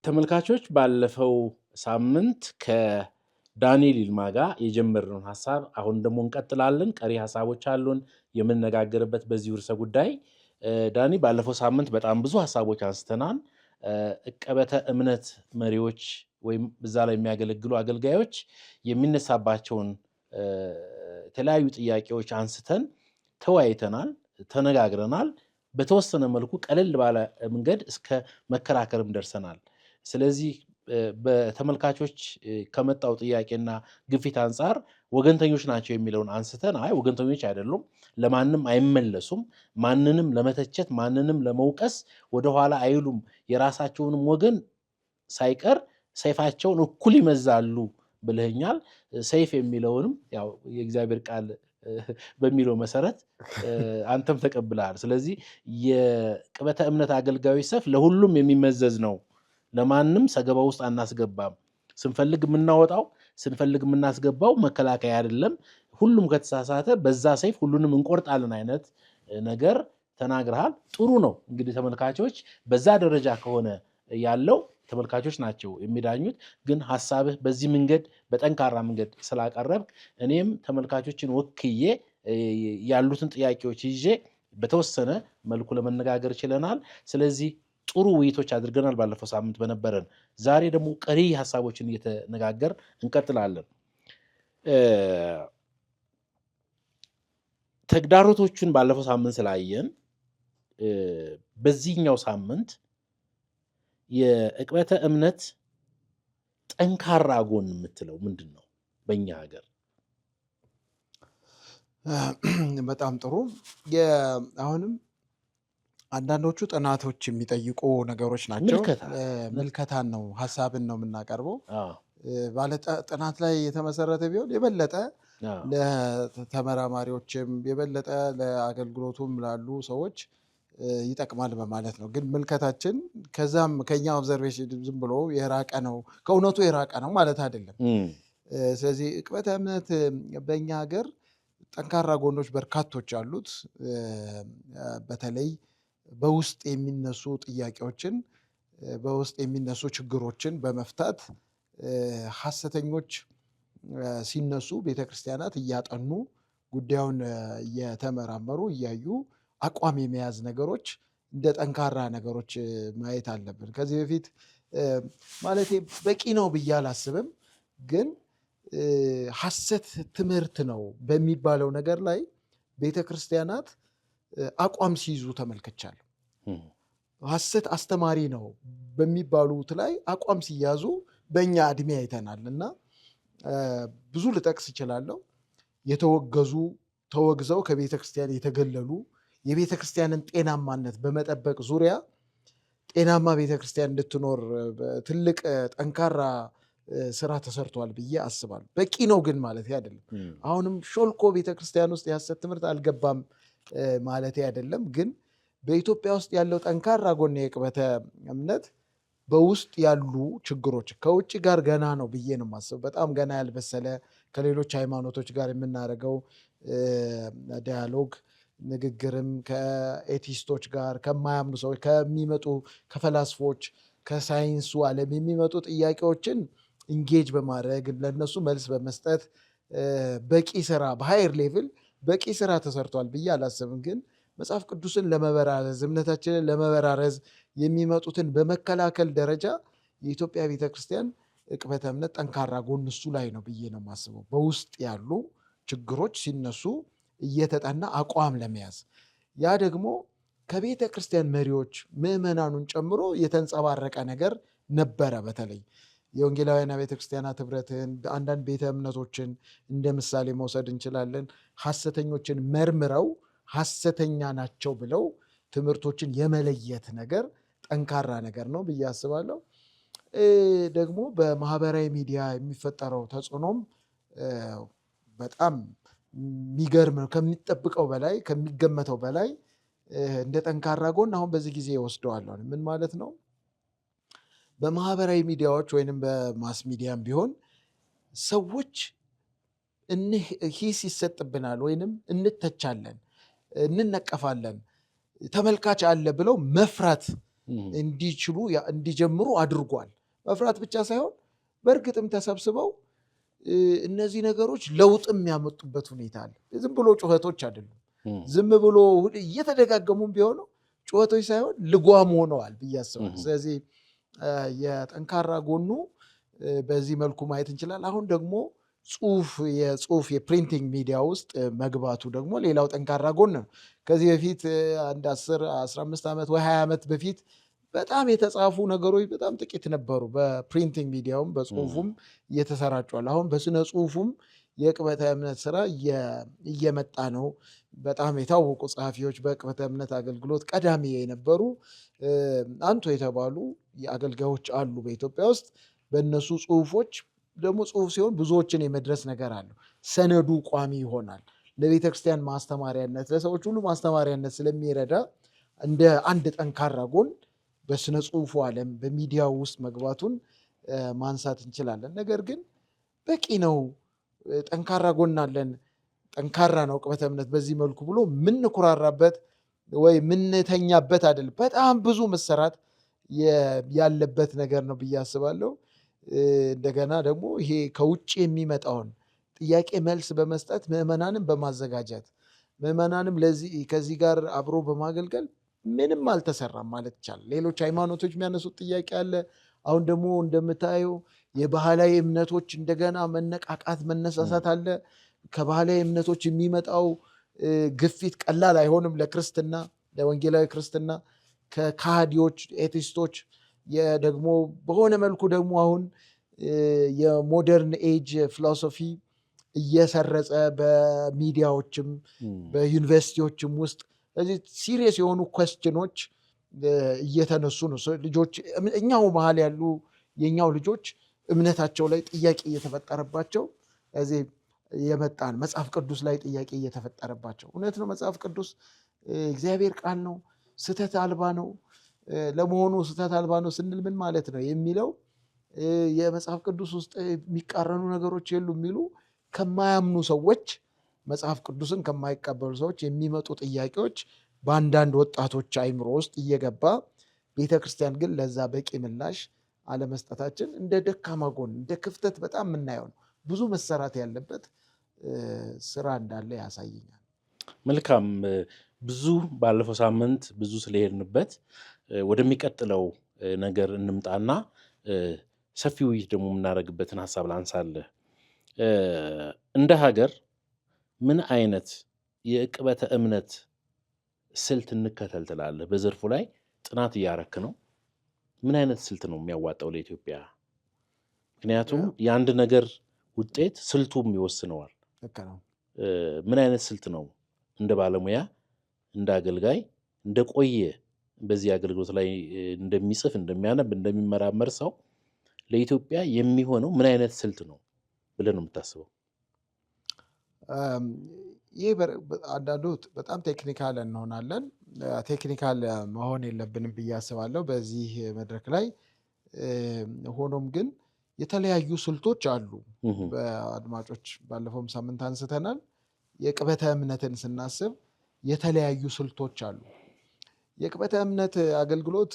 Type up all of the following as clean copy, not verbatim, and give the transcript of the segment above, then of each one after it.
ተመልካቾች ባለፈው ሳምንት ከዳንኤል ይልማ ጋር የጀመርነውን ሐሳብ አሁን ደግሞ እንቀጥላለን። ቀሪ ሐሳቦች አሉን የምንነጋገርበት በዚህ ርዕሰ ጉዳይ። ዳኒ ባለፈው ሳምንት በጣም ብዙ ሐሳቦች አንስተናል። ዕቀበተ እምነት መሪዎች ወይም እዛ ላይ የሚያገለግሉ አገልጋዮች የሚነሳባቸውን የተለያዩ ጥያቄዎች አንስተን ተወያይተናል፣ ተነጋግረናል። በተወሰነ መልኩ ቀለል ባለ መንገድ እስከ መከራከርም ደርሰናል። ስለዚህ በተመልካቾች ከመጣው ጥያቄና ግፊት አንጻር ወገንተኞች ናቸው የሚለውን አንስተን አይ ወገንተኞች አይደሉም፣ ለማንም አይመለሱም፣ ማንንም ለመተቸት ማንንም ለመውቀስ ወደኋላ አይሉም፣ የራሳቸውንም ወገን ሳይቀር ሰይፋቸውን እኩል ይመዛሉ ብለኛል። ሰይፍ የሚለውንም ያው የእግዚአብሔር ቃል በሚለው መሰረት አንተም ተቀብለሃል። ስለዚህ የዕቅበተ እምነት አገልጋዮች ሰይፍ ለሁሉም የሚመዘዝ ነው። ለማንም ሰገባ ውስጥ አናስገባም። ስንፈልግ የምናወጣው ስንፈልግ የምናስገባው መከላከያ አይደለም። ሁሉም ከተሳሳተ በዛ ሰይፍ ሁሉንም እንቆርጣለን አይነት ነገር ተናግረሃል። ጥሩ ነው። እንግዲህ ተመልካቾች በዛ ደረጃ ከሆነ ያለው ተመልካቾች ናቸው የሚዳኙት። ግን ሐሳብህ በዚህ መንገድ በጠንካራ መንገድ ስላቀረብክ እኔም ተመልካቾችን ወክዬ ያሉትን ጥያቄዎች ይዤ በተወሰነ መልኩ ለመነጋገር ችለናል። ስለዚህ ጥሩ ውይይቶች አድርገናል ባለፈው ሳምንት በነበረን። ዛሬ ደግሞ ቀሪ ሐሳቦችን እየተነጋገር እንቀጥላለን። ተግዳሮቶቹን ባለፈው ሳምንት ስላየን በዚህኛው ሳምንት የዕቅበተ እምነት ጠንካራ ጎን የምትለው ምንድን ነው? በእኛ ሀገር በጣም ጥሩ። አሁንም አንዳንዶቹ ጥናቶች የሚጠይቁ ነገሮች ናቸው። ምልከታን ነው፣ ሀሳብን ነው የምናቀርበው። ባለ ጥናት ላይ የተመሰረተ ቢሆን የበለጠ ለተመራማሪዎችም የበለጠ ለአገልግሎቱም ላሉ ሰዎች ይጠቅማል በማለት ነው። ግን ምልከታችን ከዛም ከኛ ኦብዘርቬሽን ዝም ብሎ የራቀ ነው፣ ከእውነቱ የራቀ ነው ማለት አይደለም። ስለዚህ ዕቅበተ እምነት በእኛ ሀገር ጠንካራ ጎኖች በርካቶች አሉት። በተለይ በውስጥ የሚነሱ ጥያቄዎችን በውስጥ የሚነሱ ችግሮችን በመፍታት ሐሰተኞች ሲነሱ ቤተክርስቲያናት እያጠኑ ጉዳዩን እየተመራመሩ እያዩ አቋም የመያዝ ነገሮች እንደ ጠንካራ ነገሮች ማየት አለብን። ከዚህ በፊት ማለቴ በቂ ነው ብዬ አላስብም። ግን ሐሰት ትምህርት ነው በሚባለው ነገር ላይ ቤተክርስቲያናት አቋም ሲይዙ ተመልክቻለሁ። ሐሰት አስተማሪ ነው በሚባሉት ላይ አቋም ሲያዙ በእኛ እድሜ አይተናል። እና ብዙ ልጠቅስ እችላለሁ። የተወገዙ ተወግዘው ከቤተክርስቲያን የተገለሉ የቤተክርስቲያንን ጤናማነት በመጠበቅ ዙሪያ ጤናማ ቤተክርስቲያን እንድትኖር ትልቅ ጠንካራ ስራ ተሰርቷል ብዬ አስባለሁ። በቂ ነው ግን ማለት አይደለም። አሁንም ሾልኮ ቤተክርስቲያን ውስጥ የሐሰት ትምህርት አልገባም ማለት አይደለም። ግን በኢትዮጵያ ውስጥ ያለው ጠንካራ ጎን የዕቅበተ እምነት በውስጥ ያሉ ችግሮች ከውጭ ጋር ገና ነው ብዬ ነው የማስበው። በጣም ገና ያልበሰለ ከሌሎች ሃይማኖቶች ጋር የምናደርገው ዳያሎግ ንግግርም ከኤቲስቶች ጋር ከማያምኑ ሰዎች ከሚመጡ ከፈላስፎች ከሳይንሱ ዓለም የሚመጡ ጥያቄዎችን ኢንጌጅ በማድረግ ለነሱ መልስ በመስጠት በቂ ስራ በሃየር ሌቭል በቂ ስራ ተሰርቷል ብዬ አላስብም። ግን መጽሐፍ ቅዱስን ለመበራረዝ እምነታችንን ለመበራረዝ የሚመጡትን በመከላከል ደረጃ የኢትዮጵያ ቤተክርስቲያን ዕቅበተ እምነት ጠንካራ ጎን እሱ ላይ ነው ብዬ ነው የማስበው። በውስጥ ያሉ ችግሮች ሲነሱ እየተጠና አቋም ለመያዝ ያ ደግሞ ከቤተ ክርስቲያን መሪዎች ምዕመናኑን ጨምሮ የተንጸባረቀ ነገር ነበረ። በተለይ የወንጌላውያን ቤተ ክርስቲያናት ህብረትን አንዳንድ ቤተ እምነቶችን እንደ ምሳሌ መውሰድ እንችላለን። ሐሰተኞችን መርምረው ሐሰተኛ ናቸው ብለው ትምህርቶችን የመለየት ነገር ጠንካራ ነገር ነው ብዬ አስባለሁ። ደግሞ በማህበራዊ ሚዲያ የሚፈጠረው ተጽዕኖም በጣም የሚገርም ነው። ከሚጠብቀው በላይ ከሚገመተው በላይ እንደ ጠንካራ ጎን አሁን በዚህ ጊዜ ወስደዋለሁ። ምን ማለት ነው? በማህበራዊ ሚዲያዎች ወይንም በማስ ሚዲያም ቢሆን ሰዎች ሂስ ይሰጥብናል ወይንም እንተቻለን፣ እንነቀፋለን፣ ተመልካች አለ ብለው መፍራት እንዲጀምሩ አድርጓል። መፍራት ብቻ ሳይሆን በእርግጥም ተሰብስበው እነዚህ ነገሮች ለውጥ የሚያመጡበት ሁኔታ አለ። ዝም ብሎ ጩኸቶች አይደሉም። ዝም ብሎ እየተደጋገሙም ቢሆኑ ጩኸቶች ሳይሆን ልጓም ሆነዋል ብዬ አስባለሁ። ስለዚህ የጠንካራ ጎኑ በዚህ መልኩ ማየት እንችላለን። አሁን ደግሞ የጽሁፍ የፕሪንቲንግ ሚዲያ ውስጥ መግባቱ ደግሞ ሌላው ጠንካራ ጎን ነው። ከዚህ በፊት አንድ 10-15 ዓመት ወይ 20 ዓመት በፊት በጣም የተጻፉ ነገሮች በጣም ጥቂት ነበሩ። በፕሪንቲንግ ሚዲያውም በጽሁፉም እየተሰራጯል። አሁን በስነ ጽሁፉም የዕቅበተ እምነት ስራ እየመጣ ነው። በጣም የታወቁ ጸሐፊዎች በዕቅበተ እምነት አገልግሎት ቀዳሚ የነበሩ አንቱ የተባሉ አገልጋዮች አሉ በኢትዮጵያ ውስጥ። በእነሱ ጽሁፎች ደግሞ ጽሁፍ ሲሆን ብዙዎችን የመድረስ ነገር አለው። ሰነዱ ቋሚ ይሆናል። ለቤተክርስቲያን ማስተማሪያነት፣ ለሰዎች ሁሉ ማስተማሪያነት ስለሚረዳ እንደ አንድ ጠንካራ ጎን በስነ ጽሁፉ ዓለም በሚዲያው ውስጥ መግባቱን ማንሳት እንችላለን። ነገር ግን በቂ ነው፣ ጠንካራ ጎን አለን፣ ጠንካራ ነው ዕቅበተ እምነት በዚህ መልኩ ብሎ ምንኩራራበት ወይ ምንተኛበት አይደለም። በጣም ብዙ መሰራት ያለበት ነገር ነው ብዬ አስባለሁ። እንደገና ደግሞ ይሄ ከውጭ የሚመጣውን ጥያቄ መልስ በመስጠት ምዕመናንም በማዘጋጀት ምዕመናንም ከዚህ ጋር አብሮ በማገልገል ምንም አልተሰራም ማለት ይቻላል። ሌሎች ሃይማኖቶች የሚያነሱት ጥያቄ አለ። አሁን ደግሞ እንደምታየው የባህላዊ እምነቶች እንደገና መነቃቃት መነሳሳት አለ። ከባህላዊ እምነቶች የሚመጣው ግፊት ቀላል አይሆንም ለክርስትና፣ ለወንጌላዊ ክርስትና። ከካሃዲዎች ኤቲስቶች ደግሞ በሆነ መልኩ ደግሞ አሁን የሞደርን ኤጅ ፊሎሶፊ እየሰረጸ በሚዲያዎችም በዩኒቨርሲቲዎችም ውስጥ ስለዚህ ሲሪየስ የሆኑ ኮስችኖች እየተነሱ ነው። ልጆች እኛው መሀል ያሉ የኛው ልጆች እምነታቸው ላይ ጥያቄ እየተፈጠረባቸው ስለዚህ የመጣን መጽሐፍ ቅዱስ ላይ ጥያቄ እየተፈጠረባቸው። እውነት ነው መጽሐፍ ቅዱስ እግዚአብሔር ቃል ነው፣ ስህተት አልባ ነው። ለመሆኑ ስህተት አልባ ነው ስንል ምን ማለት ነው የሚለው የመጽሐፍ ቅዱስ ውስጥ የሚቃረኑ ነገሮች የሉ የሚሉ ከማያምኑ ሰዎች፣ መጽሐፍ ቅዱስን ከማይቀበሉ ሰዎች የሚመጡ ጥያቄዎች በአንዳንድ ወጣቶች አይምሮ ውስጥ እየገባ ቤተክርስቲያን ግን ለዛ በቂ ምላሽ አለመስጠታችን እንደ ደካማ ጎን እንደ ክፍተት በጣም የምናየው ነው። ብዙ መሰራት ያለበት ስራ እንዳለ ያሳየኛል። መልካም። ብዙ ባለፈው ሳምንት ብዙ ስለሄድንበት ወደሚቀጥለው ነገር እንምጣና ሰፊ ውይይት ደግሞ የምናደርግበትን ሀሳብ ላንሳለህ። እንደ ሀገር ምን አይነት የዕቅበተ እምነት ስልት እንከተል ትላለህ? በዘርፉ ላይ ጥናት እያረክ ነው። ምን አይነት ስልት ነው የሚያዋጣው ለኢትዮጵያ? ምክንያቱም የአንድ ነገር ውጤት ስልቱም ይወስነዋል። ምን አይነት ስልት ነው እንደ ባለሙያ፣ እንደ አገልጋይ፣ እንደ ቆየ በዚህ አገልግሎት ላይ እንደሚጽፍ፣ እንደሚያነብ፣ እንደሚመራመር ሰው ለኢትዮጵያ የሚሆነው ምን አይነት ስልት ነው ብለህ ነው የምታስበው? ይህ አንዳንዱ በጣም ቴክኒካል እንሆናለን። ቴክኒካል መሆን የለብንም ብዬ አስባለሁ በዚህ መድረክ ላይ። ሆኖም ግን የተለያዩ ስልቶች አሉ። በአድማጮች ባለፈውም ሳምንት አንስተናል። የዕቅበተ እምነትን ስናስብ የተለያዩ ስልቶች አሉ። የዕቅበተ እምነት አገልግሎት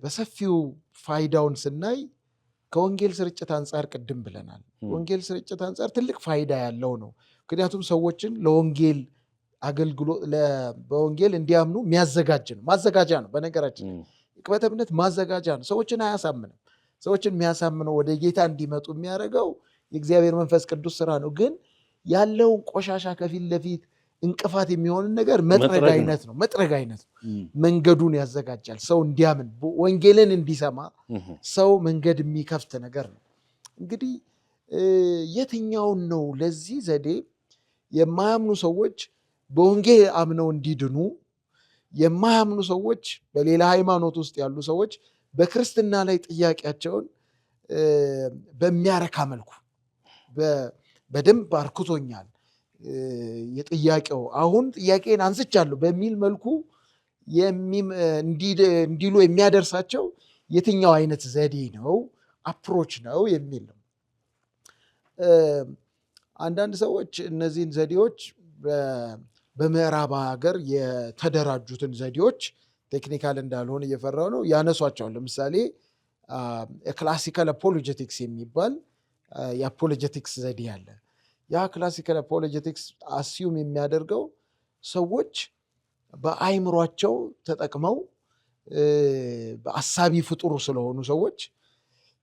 በሰፊው ፋይዳውን ስናይ ከወንጌል ስርጭት አንጻር ቅድም ብለናል። ወንጌል ስርጭት አንጻር ትልቅ ፋይዳ ያለው ነው። ምክንያቱም ሰዎችን ለወንጌል አገልግሎት በወንጌል እንዲያምኑ የሚያዘጋጅ ነው። ማዘጋጃ ነው። በነገራችን ዕቅበተ እምነት ማዘጋጃ ነው። ሰዎችን አያሳምንም። ሰዎችን የሚያሳምነው ወደ ጌታ እንዲመጡ የሚያደርገው የእግዚአብሔር መንፈስ ቅዱስ ስራ ነው። ግን ያለውን ቆሻሻ ከፊት ለፊት እንቅፋት የሚሆንን ነገር መጥረግ አይነት ነው። መንገዱን ያዘጋጃል። ሰው እንዲያምን ወንጌልን እንዲሰማ ሰው መንገድ የሚከፍት ነገር ነው። እንግዲህ የትኛውን ነው ለዚህ ዘዴ የማያምኑ ሰዎች በወንጌል አምነው እንዲድኑ፣ የማያምኑ ሰዎች በሌላ ሃይማኖት ውስጥ ያሉ ሰዎች በክርስትና ላይ ጥያቄያቸውን በሚያረካ መልኩ በደንብ አርክቶኛል የጥያቄው አሁን ጥያቄን አንስቻለሁ በሚል መልኩ እንዲሉ የሚያደርሳቸው የትኛው አይነት ዘዴ ነው፣ አፕሮች ነው የሚል ነው። አንዳንድ ሰዎች እነዚህን ዘዴዎች በምዕራብ ሀገር የተደራጁትን ዘዴዎች ቴክኒካል እንዳልሆን እየፈራው ነው። ያነሷቸዋል። ለምሳሌ ክላሲካል አፖሎጀቲክስ የሚባል የአፖሎጀቲክስ ዘዴ አለ። ያ ክላሲካል አፖሎጀቲክስ አስዩም የሚያደርገው ሰዎች በአይምሯቸው ተጠቅመው በአሳቢ ፍጡር ስለሆኑ ሰዎች፣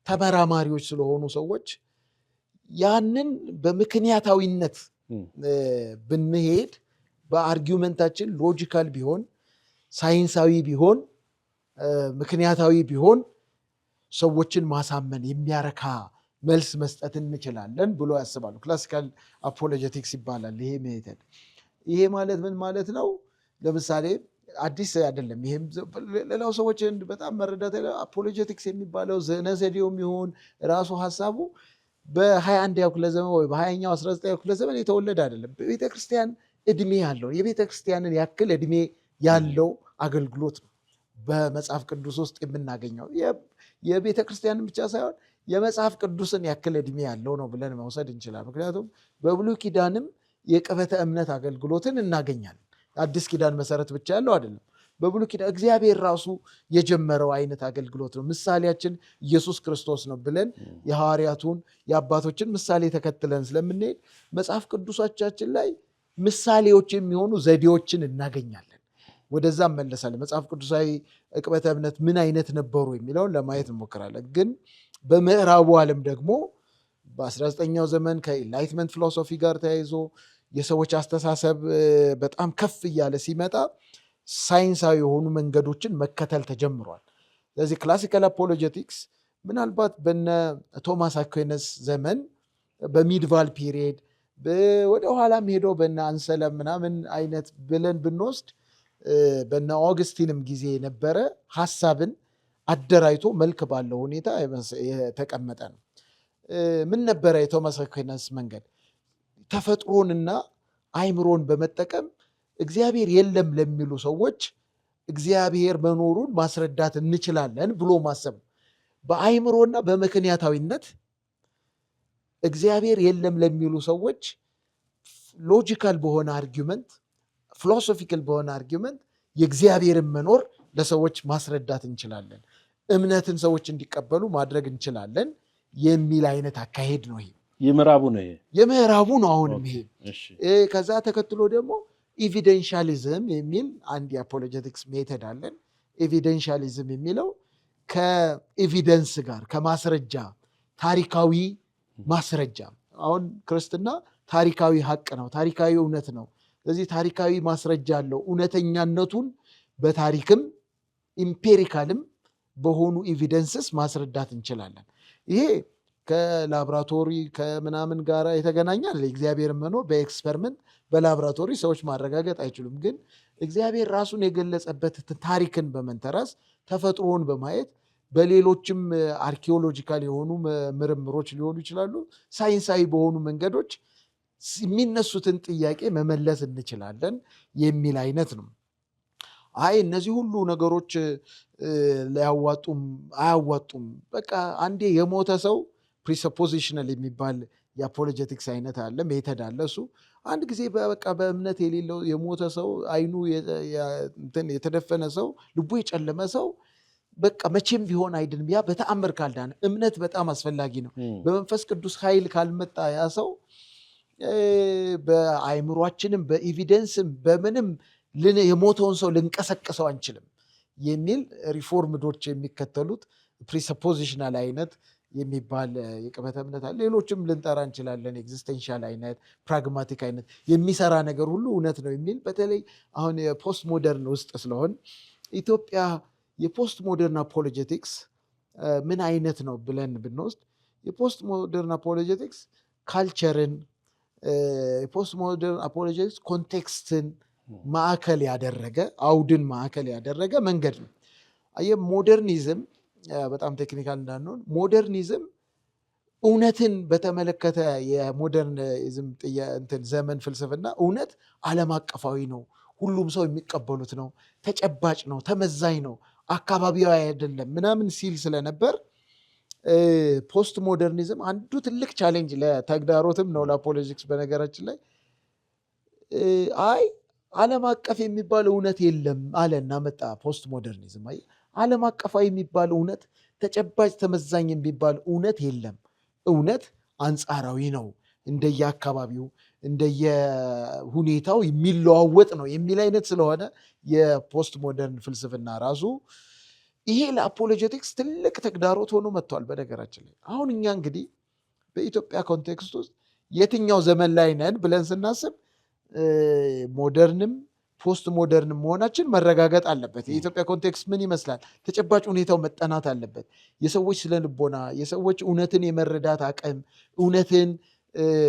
ተመራማሪዎች ስለሆኑ ሰዎች ያንን በምክንያታዊነት ብንሄድ በአርጊመንታችን ሎጂካል ቢሆን፣ ሳይንሳዊ ቢሆን፣ ምክንያታዊ ቢሆን ሰዎችን ማሳመን የሚያረካ መልስ መስጠት እንችላለን ብሎ ያስባሉ። ክላሲካል አፖሎጀቲክስ ይባላል ይሄ ሜተድ። ይሄ ማለት ምን ማለት ነው? ለምሳሌ አዲስ አይደለም። ይሄም ሌላው ሰዎች በጣም መረዳት አፖሎጀቲክስ የሚባለው ዘዴውም ይሁን ራሱ ሀሳቡ በ21ኛው ክፍለ ዘመን ወይ በ20ኛው 19ኛው ክፍለ ዘመን የተወለደ አይደለም። በቤተክርስቲያን እድሜ ያለው የቤተክርስቲያንን ያክል እድሜ ያለው አገልግሎት ነው በመጽሐፍ ቅዱስ ውስጥ የምናገኘው። የቤተክርስቲያንን ብቻ ሳይሆን የመጽሐፍ ቅዱስን ያክል እድሜ ያለው ነው ብለን መውሰድ እንችላለን። ምክንያቱም በብሉይ ኪዳንም የቅበተ እምነት አገልግሎትን እናገኛለን። አዲስ ኪዳን መሰረት ብቻ ያለው አይደለም። በብሉይ ኪዳን እግዚአብሔር ራሱ የጀመረው አይነት አገልግሎት ነው። ምሳሌያችን ኢየሱስ ክርስቶስ ነው ብለን የሐዋርያቱን የአባቶችን ምሳሌ ተከትለን ስለምንሄድ መጽሐፍ ቅዱሶቻችን ላይ ምሳሌዎች የሚሆኑ ዘዴዎችን እናገኛለን። ወደዛ መለሳለን። መጽሐፍ ቅዱሳዊ ዕቅበተ እምነት ምን አይነት ነበሩ የሚለውን ለማየት እንሞክራለን። ግን በምዕራቡ ዓለም ደግሞ በ19ኛው ዘመን ከኢንላይትመንት ፊሎሶፊ ጋር ተያይዞ የሰዎች አስተሳሰብ በጣም ከፍ እያለ ሲመጣ ሳይንሳዊ የሆኑ መንገዶችን መከተል ተጀምሯል። ስለዚህ ክላሲካል አፖሎጀቲክስ ምናልባት በነ ቶማስ አኩይነስ ዘመን በሚድቫል ፒሪየድ ወደኋላም ሄዶ በነ አንሰለም ምናምን አይነት ብለን ብንወስድ በነ ኦገስቲንም ጊዜ የነበረ ሀሳብን አደራጅቶ መልክ ባለው ሁኔታ የተቀመጠ ነው። ምን ነበረ የቶማስ አኩይነስ መንገድ? ተፈጥሮንና አይምሮን በመጠቀም እግዚአብሔር የለም ለሚሉ ሰዎች እግዚአብሔር መኖሩን ማስረዳት እንችላለን ብሎ ማሰብ። በአይምሮና በምክንያታዊነት እግዚአብሔር የለም ለሚሉ ሰዎች ሎጂካል በሆነ አርጊመንት፣ ፊሎሶፊካል በሆነ አርጊመንት የእግዚአብሔርን መኖር ለሰዎች ማስረዳት እንችላለን፣ እምነትን ሰዎች እንዲቀበሉ ማድረግ እንችላለን የሚል አይነት አካሄድ ነው። ይሄ የምዕራቡ ነው። አሁንም ይሄ ከዛ ተከትሎ ደግሞ ኤቪደንሻሊዝም የሚል አንድ የአፖሎጀቲክስ ሜተድ አለን። ኤቪደንሻሊዝም የሚለው ከኤቪደንስ ጋር ከማስረጃ ታሪካዊ ማስረጃ፣ አሁን ክርስትና ታሪካዊ ሀቅ ነው፣ ታሪካዊ እውነት ነው። ስለዚህ ታሪካዊ ማስረጃ አለው። እውነተኛነቱን በታሪክም ኢምፔሪካልም በሆኑ ኤቪደንስስ ማስረዳት እንችላለን። ይሄ ከላብራቶሪ ከምናምን ጋር የተገናኛል። እግዚአብሔር መኖር በኤክስፐሪመንት በላብራቶሪ ሰዎች ማረጋገጥ አይችሉም። ግን እግዚአብሔር ራሱን የገለጸበት ታሪክን በመንተራስ ተፈጥሮን በማየት በሌሎችም አርኪኦሎጂካል የሆኑ ምርምሮች ሊሆኑ ይችላሉ፣ ሳይንሳዊ በሆኑ መንገዶች የሚነሱትን ጥያቄ መመለስ እንችላለን የሚል አይነት ነው። አይ እነዚህ ሁሉ ነገሮች አያዋጡም፣ በቃ አንዴ የሞተ ሰው ፕሪሰፖዚሽናል የሚባል የአፖሎጀቲክስ አይነት አለ፣ ሜተድ አለ። እሱ አንድ ጊዜ በቃ በእምነት የሌለው የሞተ ሰው፣ አይኑ የተደፈነ ሰው፣ ልቡ የጨለመ ሰው በቃ መቼም ቢሆን አይድንም። ያ በተአምር ካልዳነ እምነት በጣም አስፈላጊ ነው። በመንፈስ ቅዱስ ኃይል ካልመጣ ያ ሰው በአይምሯችንም በኤቪደንስም በምንም የሞተውን ሰው ልንቀሰቅሰው አንችልም የሚል ሪፎርምዶች የሚከተሉት ፕሪሰፖዚሽናል አይነት የሚባል የቅበተ እምነት አለ። ሌሎችም ልንጠራ እንችላለን። ኤግዚስተንሻል አይነት፣ ፕራግማቲክ አይነት፣ የሚሰራ ነገር ሁሉ እውነት ነው የሚል በተለይ አሁን የፖስት ሞደርን ውስጥ ስለሆን ኢትዮጵያ የፖስት ሞደርን አፖሎጀቲክስ ምን አይነት ነው ብለን ብንወስድ የፖስት ሞደርን አፖሎጀቲክስ ካልቸርን፣ የፖስት ሞደርን አፖሎጀቲክስ ኮንቴክስትን ማዕከል ያደረገ አውድን ማዕከል ያደረገ መንገድ ነው። ሞደርኒዝም በጣም ቴክኒካል እንዳንሆን ሞደርኒዝም እውነትን በተመለከተ የሞደርኒዝም ዘመን ፍልስፍና እውነት ዓለም አቀፋዊ ነው፣ ሁሉም ሰው የሚቀበሉት ነው፣ ተጨባጭ ነው፣ ተመዛኝ ነው፣ አካባቢያዊ አይደለም ምናምን ሲል ስለነበር ፖስት ሞደርኒዝም አንዱ ትልቅ ቻሌንጅ ለተግዳሮትም ነው ለአፖሎጂክስ። በነገራችን ላይ አይ ዓለም አቀፍ የሚባል እውነት የለም አለና መጣ ፖስት ሞደርኒዝም። ዓለም አቀፋዊ የሚባል እውነት፣ ተጨባጭ ተመዛኝ የሚባል እውነት የለም። እውነት አንጻራዊ ነው፣ እንደየአካባቢው እንደየሁኔታው የሚለዋወጥ ነው የሚል አይነት ስለሆነ የፖስት ሞደርን ፍልስፍና ራሱ ይሄ ለአፖሎጀቲክስ ትልቅ ተግዳሮት ሆኖ መጥቷል። በነገራችን ላይ አሁን እኛ እንግዲህ በኢትዮጵያ ኮንቴክስት ውስጥ የትኛው ዘመን ላይ ነን ብለን ስናስብ ሞደርንም ፖስት ሞደርንም መሆናችን መረጋገጥ አለበት። የኢትዮጵያ ኮንቴክስት ምን ይመስላል? ተጨባጭ ሁኔታው መጠናት አለበት። የሰዎች ስለልቦና፣ የሰዎች እውነትን የመረዳት አቅም፣ እውነትን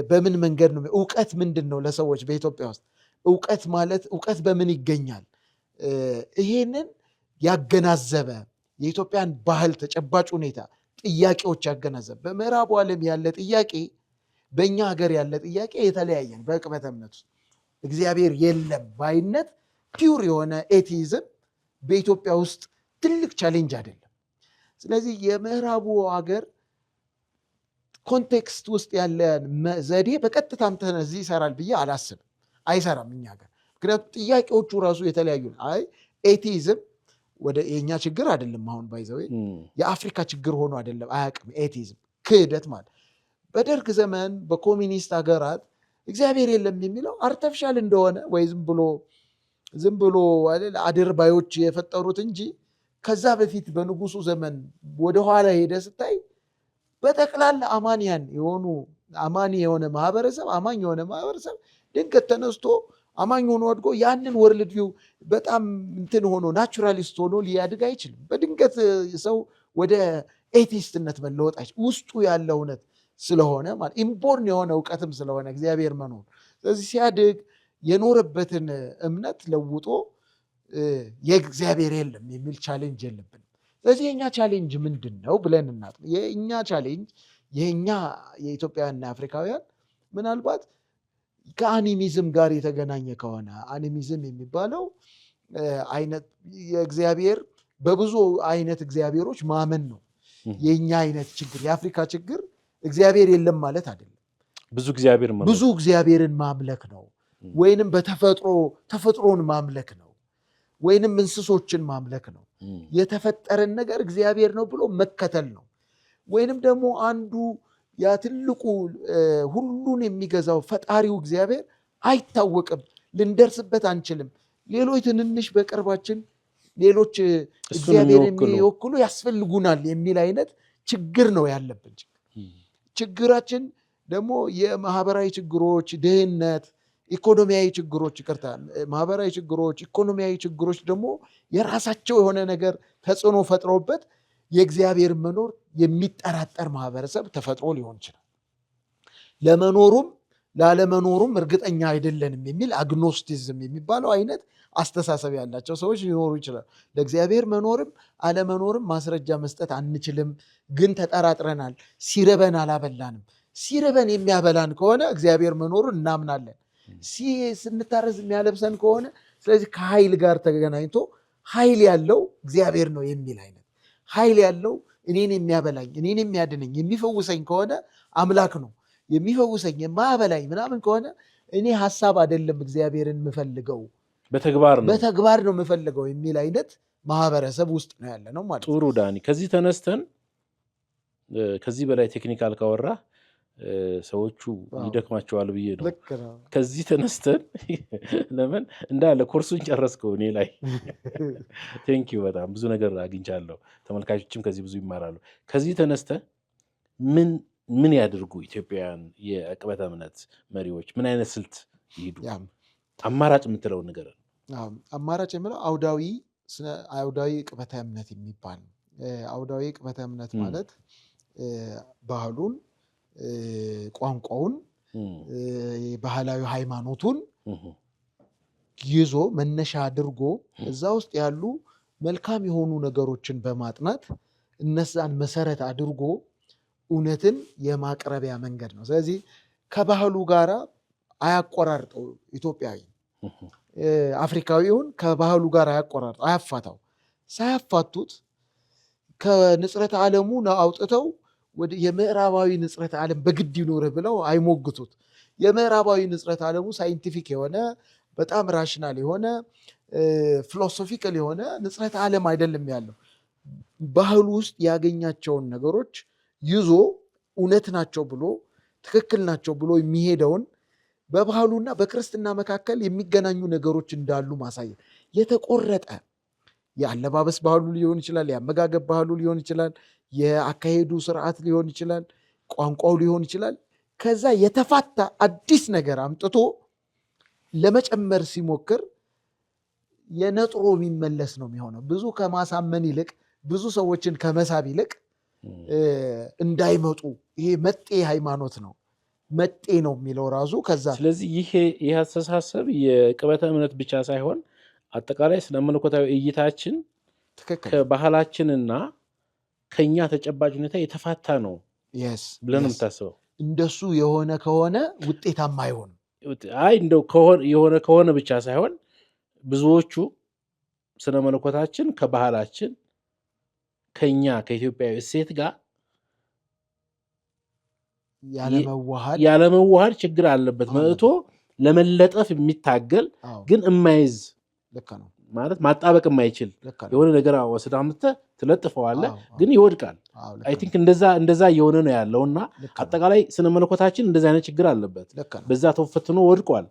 በምን መንገድ ነው፣ እውቀት ምንድን ነው ለሰዎች በኢትዮጵያ ውስጥ እውቀት ማለት እውቀት በምን ይገኛል? ይሄንን ያገናዘበ የኢትዮጵያን ባህል ተጨባጭ ሁኔታ ጥያቄዎች ያገናዘበ። በምዕራቡ ዓለም ያለ ጥያቄ በእኛ ሀገር ያለ ጥያቄ የተለያየን። በዕቅበተ እምነት ውስጥ እግዚአብሔር የለም ባይነት ፒውር የሆነ ኤቲይዝም በኢትዮጵያ ውስጥ ትልቅ ቻሌንጅ አይደለም። ስለዚህ የምዕራቡ ሀገር ኮንቴክስት ውስጥ ያለ ዘዴ በቀጥታም እዚህ ይሰራል ብዬ አላስብም። አይሰራም እኛ ሀገር። ምክንያቱም ጥያቄዎቹ ራሱ የተለያዩ ነው። ኤቲይዝም ወደ የእኛ ችግር አይደለም። አሁን ባይዘዌ የአፍሪካ ችግር ሆኖ አይደለም። አያውቅም ኤቲይዝም ክህደት ማለት በደርግ ዘመን በኮሚኒስት ሀገራት እግዚአብሔር የለም የሚለው አርተፊሻል እንደሆነ ወይ ዝም ብሎ አድርባዮች የፈጠሩት እንጂ ከዛ በፊት በንጉሱ ዘመን ወደኋላ ሄደ ስታይ በጠቅላላ አማንያን የሆኑ አማኝ የሆነ ማህበረሰብ ድንገት ተነስቶ አማኝ ሆኖ አድጎ ያንን ወርልድ ቪው በጣም እንትን ሆኖ ናቹራሊስት ሆኖ ሊያድግ አይችልም። በድንገት ሰው ወደ ኤቲስትነት መለወጥ አይችልም። ውስጡ ያለ እውነት ስለሆነ ማለት ኢምቦርን የሆነ እውቀትም ስለሆነ እግዚአብሔር መኖር። ስለዚህ ሲያድግ የኖረበትን እምነት ለውጦ የእግዚአብሔር የለም የሚል ቻሌንጅ የለብንም። ስለዚህ የእኛ ቻሌንጅ ምንድን ነው ብለን እናጥና። የእኛ ቻሌንጅ የኢትዮጵያውያንና አፍሪካውያን ምናልባት ከአኒሚዝም ጋር የተገናኘ ከሆነ አኒሚዝም የሚባለው አይነት የእግዚአብሔር በብዙ አይነት እግዚአብሔሮች ማመን ነው። የእኛ አይነት ችግር የአፍሪካ ችግር እግዚአብሔር የለም ማለት አይደለም። ብዙ እግዚአብሔርን ማምለክ ነው። ወይንም ተፈጥሮን ማምለክ ነው። ወይንም እንስሶችን ማምለክ ነው። የተፈጠረን ነገር እግዚአብሔር ነው ብሎ መከተል ነው። ወይንም ደግሞ አንዱ ያ ትልቁ ሁሉን የሚገዛው ፈጣሪው እግዚአብሔር አይታወቅም፣ ልንደርስበት አንችልም። ሌሎች ትንንሽ በቅርባችን ሌሎች እግዚአብሔር የሚወክሉ ያስፈልጉናል የሚል አይነት ችግር ነው ያለብን። ችግራችን ደግሞ የማህበራዊ ችግሮች፣ ድህነት፣ ኢኮኖሚያዊ ችግሮች ማህበራዊ ችግሮች፣ ኢኮኖሚያዊ ችግሮች ደግሞ የራሳቸው የሆነ ነገር ተጽዕኖ ፈጥረውበት የእግዚአብሔር መኖር የሚጠራጠር ማህበረሰብ ተፈጥሮ ሊሆን ይችላል። ለመኖሩም ላለመኖሩም እርግጠኛ አይደለንም የሚል አግኖስቲዝም የሚባለው አይነት አስተሳሰብ ያላቸው ሰዎች ሊኖሩ ይችላል። ለእግዚአብሔር መኖርም አለመኖርም ማስረጃ መስጠት አንችልም፣ ግን ተጠራጥረናል። ሲርበን አላበላንም። ሲርበን የሚያበላን ከሆነ እግዚአብሔር መኖሩን እናምናለን። ስንታረዝ የሚያለብሰን ከሆነ ስለዚህ ከኃይል ጋር ተገናኝቶ ኃይል ያለው እግዚአብሔር ነው የሚል አይነት ኃይል ያለው እኔን የሚያበላኝ እኔን የሚያድነኝ የሚፈውሰኝ ከሆነ አምላክ ነው። የሚፈውሰኝ የማያበላኝ ምናምን ከሆነ እኔ ሀሳብ አይደለም እግዚአብሔርን የምፈልገው በተግባር ነው የምፈልገው የሚል አይነት ማህበረሰብ ውስጥ ነው ያለ ነው ማለት። ጥሩ ዳኒ፣ ከዚህ ተነስተን ከዚህ በላይ ቴክኒካል ካወራ ሰዎቹ ይደክማቸዋል ብዬ ነው። ከዚህ ተነስተን ለምን እንዳለ ኮርሱን ጨረስከው እኔ ላይ ቴንኪው፣ በጣም ብዙ ነገር አግኝቻለሁ። ተመልካቾችም ከዚህ ብዙ ይማራሉ። ከዚህ ተነስተን ምን ያድርጉ ኢትዮጵያውያን የዕቅበተ እምነት መሪዎች? ምን አይነት ስልት ይሄዱ? አማራጭ የምትለው ነገር አማራጭ የምለው አውዳዊ ዕቅበተ እምነት የሚባል አውዳዊ ዕቅበተ እምነት ማለት ባህሉን፣ ቋንቋውን፣ ባህላዊ ሃይማኖቱን ይዞ መነሻ አድርጎ እዛ ውስጥ ያሉ መልካም የሆኑ ነገሮችን በማጥናት እነዛን መሰረት አድርጎ እውነትን የማቅረቢያ መንገድ ነው። ስለዚህ ከባህሉ ጋር አያቆራርጠው። ኢትዮጵያዊ አፍሪካዊውን ከባህሉ ጋር አያቆራርጠው፣ አያፋታው። ሳያፋቱት ከንጽረተ ዓለሙ አውጥተው ወደ የምዕራባዊ ንጽረተ ዓለም በግድ ይኖር ብለው አይሞግቱት። የምዕራባዊ ንጽረተ ዓለሙ ሳይንቲፊክ የሆነ በጣም ራሽናል የሆነ ፊሎሶፊካል የሆነ ንጽረተ ዓለም አይደለም ያለው። ባህሉ ውስጥ ያገኛቸውን ነገሮች ይዞ እውነት ናቸው ብሎ ትክክል ናቸው ብሎ የሚሄደውን በባህሉና በክርስትና መካከል የሚገናኙ ነገሮች እንዳሉ ማሳየት። የተቆረጠ የአለባበስ ባህሉ ሊሆን ይችላል፣ የአመጋገብ ባህሉ ሊሆን ይችላል፣ የአካሄዱ ስርዓት ሊሆን ይችላል፣ ቋንቋው ሊሆን ይችላል። ከዛ የተፋታ አዲስ ነገር አምጥቶ ለመጨመር ሲሞክር የነጥሮ የሚመለስ ነው የሚሆነው። ብዙ ከማሳመን ይልቅ ብዙ ሰዎችን ከመሳብ ይልቅ እንዳይመጡ ይሄ መጤ ሃይማኖት ነው መጤ ነው የሚለው ራሱ ከዛ። ስለዚህ ይሄ አስተሳሰብ የቅበተ እምነት ብቻ ሳይሆን አጠቃላይ ስለ መለኮታዊ እይታችን ከባህላችንና ከኛ ተጨባጭ ሁኔታ የተፋታ ነው ብለን የምታስበው። እንደሱ የሆነ ከሆነ ውጤታማ አይሆንም። አይ እንደው የሆነ ከሆነ ብቻ ሳይሆን ብዙዎቹ ስነ መለኮታችን ከባህላችን ከኛ ከኢትዮጵያዊ እሴት ጋር ያለመዋሃድ ችግር አለበት። መጥቶ ለመለጠፍ የሚታገል ግን የማይዝ ማለት ማጣበቅ የማይችል የሆነ ነገር ወስዳ አምጥተህ ትለጥፈዋለህ፣ ግን ይወድቃል። አይ ቲንክ እንደዛ እየሆነ ነው ያለውና አጠቃላይ ስነ መለኮታችን እንደዚህ አይነት ችግር አለበት። በዛ ተፈትኖ ወድቋል።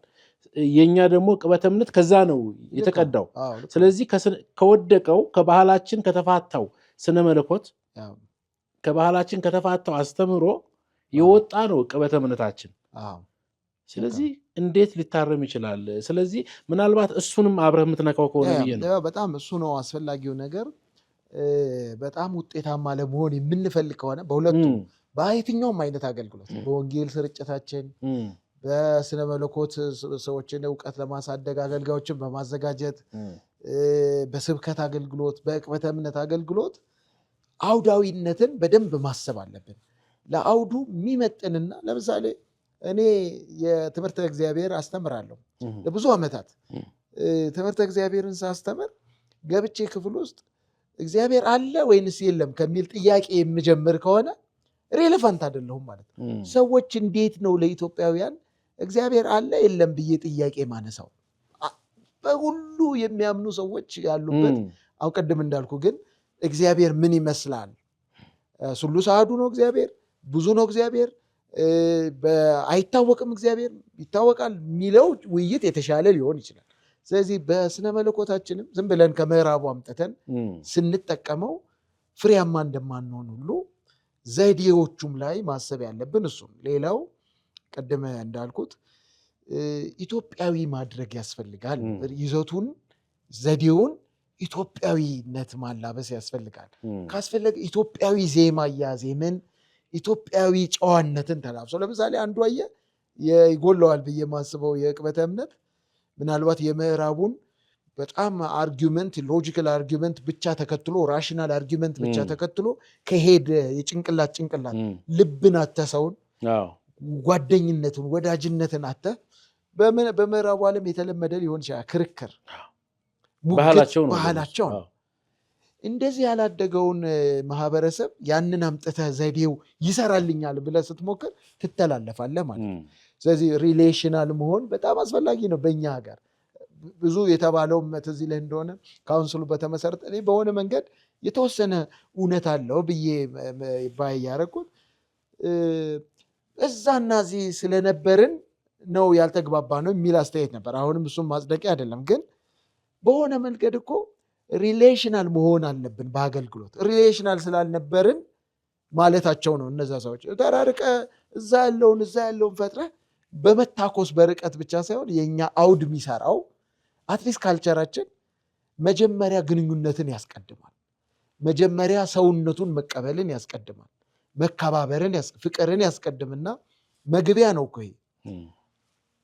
የኛ ደግሞ ቅበተ እምነት ከዛ ነው የተቀዳው። ስለዚህ ከወደቀው ከባህላችን ከተፋታው ስነ መለኮት ከባህላችን ከተፋታው አስተምሮ የወጣ ነው ቅበተ እምነታችን። ስለዚህ እንዴት ሊታረም ይችላል? ስለዚህ ምናልባት እሱንም አብረህ የምትነካው ከሆነ ብዬ ነው። በጣም እሱ ነው አስፈላጊው ነገር። በጣም ውጤታማ ለመሆን የምንፈልግ ከሆነ በሁለቱም በየትኛውም አይነት አገልግሎት በወንጌል ስርጭታችን፣ በስነ መለኮት ሰዎችን እውቀት ለማሳደግ አገልጋዮችን በማዘጋጀት፣ በስብከት አገልግሎት፣ በቅበተ እምነት አገልግሎት አውዳዊነትን በደንብ ማሰብ አለብን። ለአውዱ የሚመጥንና ለምሳሌ እኔ የትምህርተ እግዚአብሔር አስተምራለሁ ለብዙ ዓመታት። ትምህርተ እግዚአብሔርን ሳስተምር ገብቼ ክፍል ውስጥ እግዚአብሔር አለ ወይንስ የለም ከሚል ጥያቄ የምጀምር ከሆነ ሬሌቫንት አይደለሁም ማለት ነው። ሰዎች እንዴት ነው ለኢትዮጵያውያን እግዚአብሔር አለ የለም ብዬ ጥያቄ ማነሳው? በሁሉ የሚያምኑ ሰዎች ያሉበት አሁን ቅድም እንዳልኩ ግን እግዚአብሔር ምን ይመስላል? ሱሉስ አሐዱ ነው እግዚአብሔር? ብዙ ነው እግዚአብሔር? አይታወቅም እግዚአብሔር ይታወቃል የሚለው ውይይት የተሻለ ሊሆን ይችላል። ስለዚህ በስነ መለኮታችንም ዝም ብለን ከምዕራቡ አምጥተን ስንጠቀመው ፍሬያማ እንደማንሆን ሁሉ ዘዴዎቹም ላይ ማሰብ ያለብን እሱም። ሌላው ቅድም እንዳልኩት ኢትዮጵያዊ ማድረግ ያስፈልጋል። ይዘቱን ዘዴውን ኢትዮጵያዊነት ማላበስ ያስፈልጋል። ካስፈለገ ኢትዮጵያዊ ዜማ እያዜምን ኢትዮጵያዊ ጨዋነትን ተላብሶ ለምሳሌ አንዱ ይጎለዋል ብዬ የማስበው የቅበተ እምነት ምናልባት የምዕራቡን በጣም አርጊመንት ሎጂካል አርጊመንት ብቻ ተከትሎ ራሽናል አርጊመንት ብቻ ተከትሎ ከሄደ የጭንቅላት ልብን አተ ሰውን ጓደኝነትን ወዳጅነትን አተ በምዕራቡ ዓለም የተለመደ ሊሆን ይችላል ክርክር ባህላቸው ነው። እንደዚህ ያላደገውን ማህበረሰብ ያንን አምጥተህ ዘዴው ይሰራልኛል ብለህ ስትሞክር ትተላለፋለህ ማለት ነው። ስለዚህ ሪሌሽናል መሆን በጣም አስፈላጊ ነው። በእኛ ሀገር ብዙ የተባለው ትዝ ይልህ እንደሆነ ካውንስሉ በተመሰረተ በሆነ መንገድ የተወሰነ እውነት አለው ብዬ ባይ ያደረኩት እዛና እዚህ ስለነበርን ነው ያልተግባባ ነው የሚል አስተያየት ነበር። አሁንም እሱም ማጽደቂያ አይደለም፣ ግን በሆነ መንገድ እኮ ሪሌሽናል መሆን አለብን በአገልግሎት። ሪሌሽናል ስላልነበርን ማለታቸው ነው እነዛ ሰዎች። ተራርቀ እዛ ያለውን ፈጥረህ በመታኮስ በርቀት ብቻ ሳይሆን የኛ አውድ የሚሰራው አትሊስት ካልቸራችን መጀመሪያ ግንኙነትን ያስቀድማል። መጀመሪያ ሰውነቱን መቀበልን ያስቀድማል። መከባበርን ፍቅርን ያስቀድምና መግቢያ ነው እኮ ይሄ።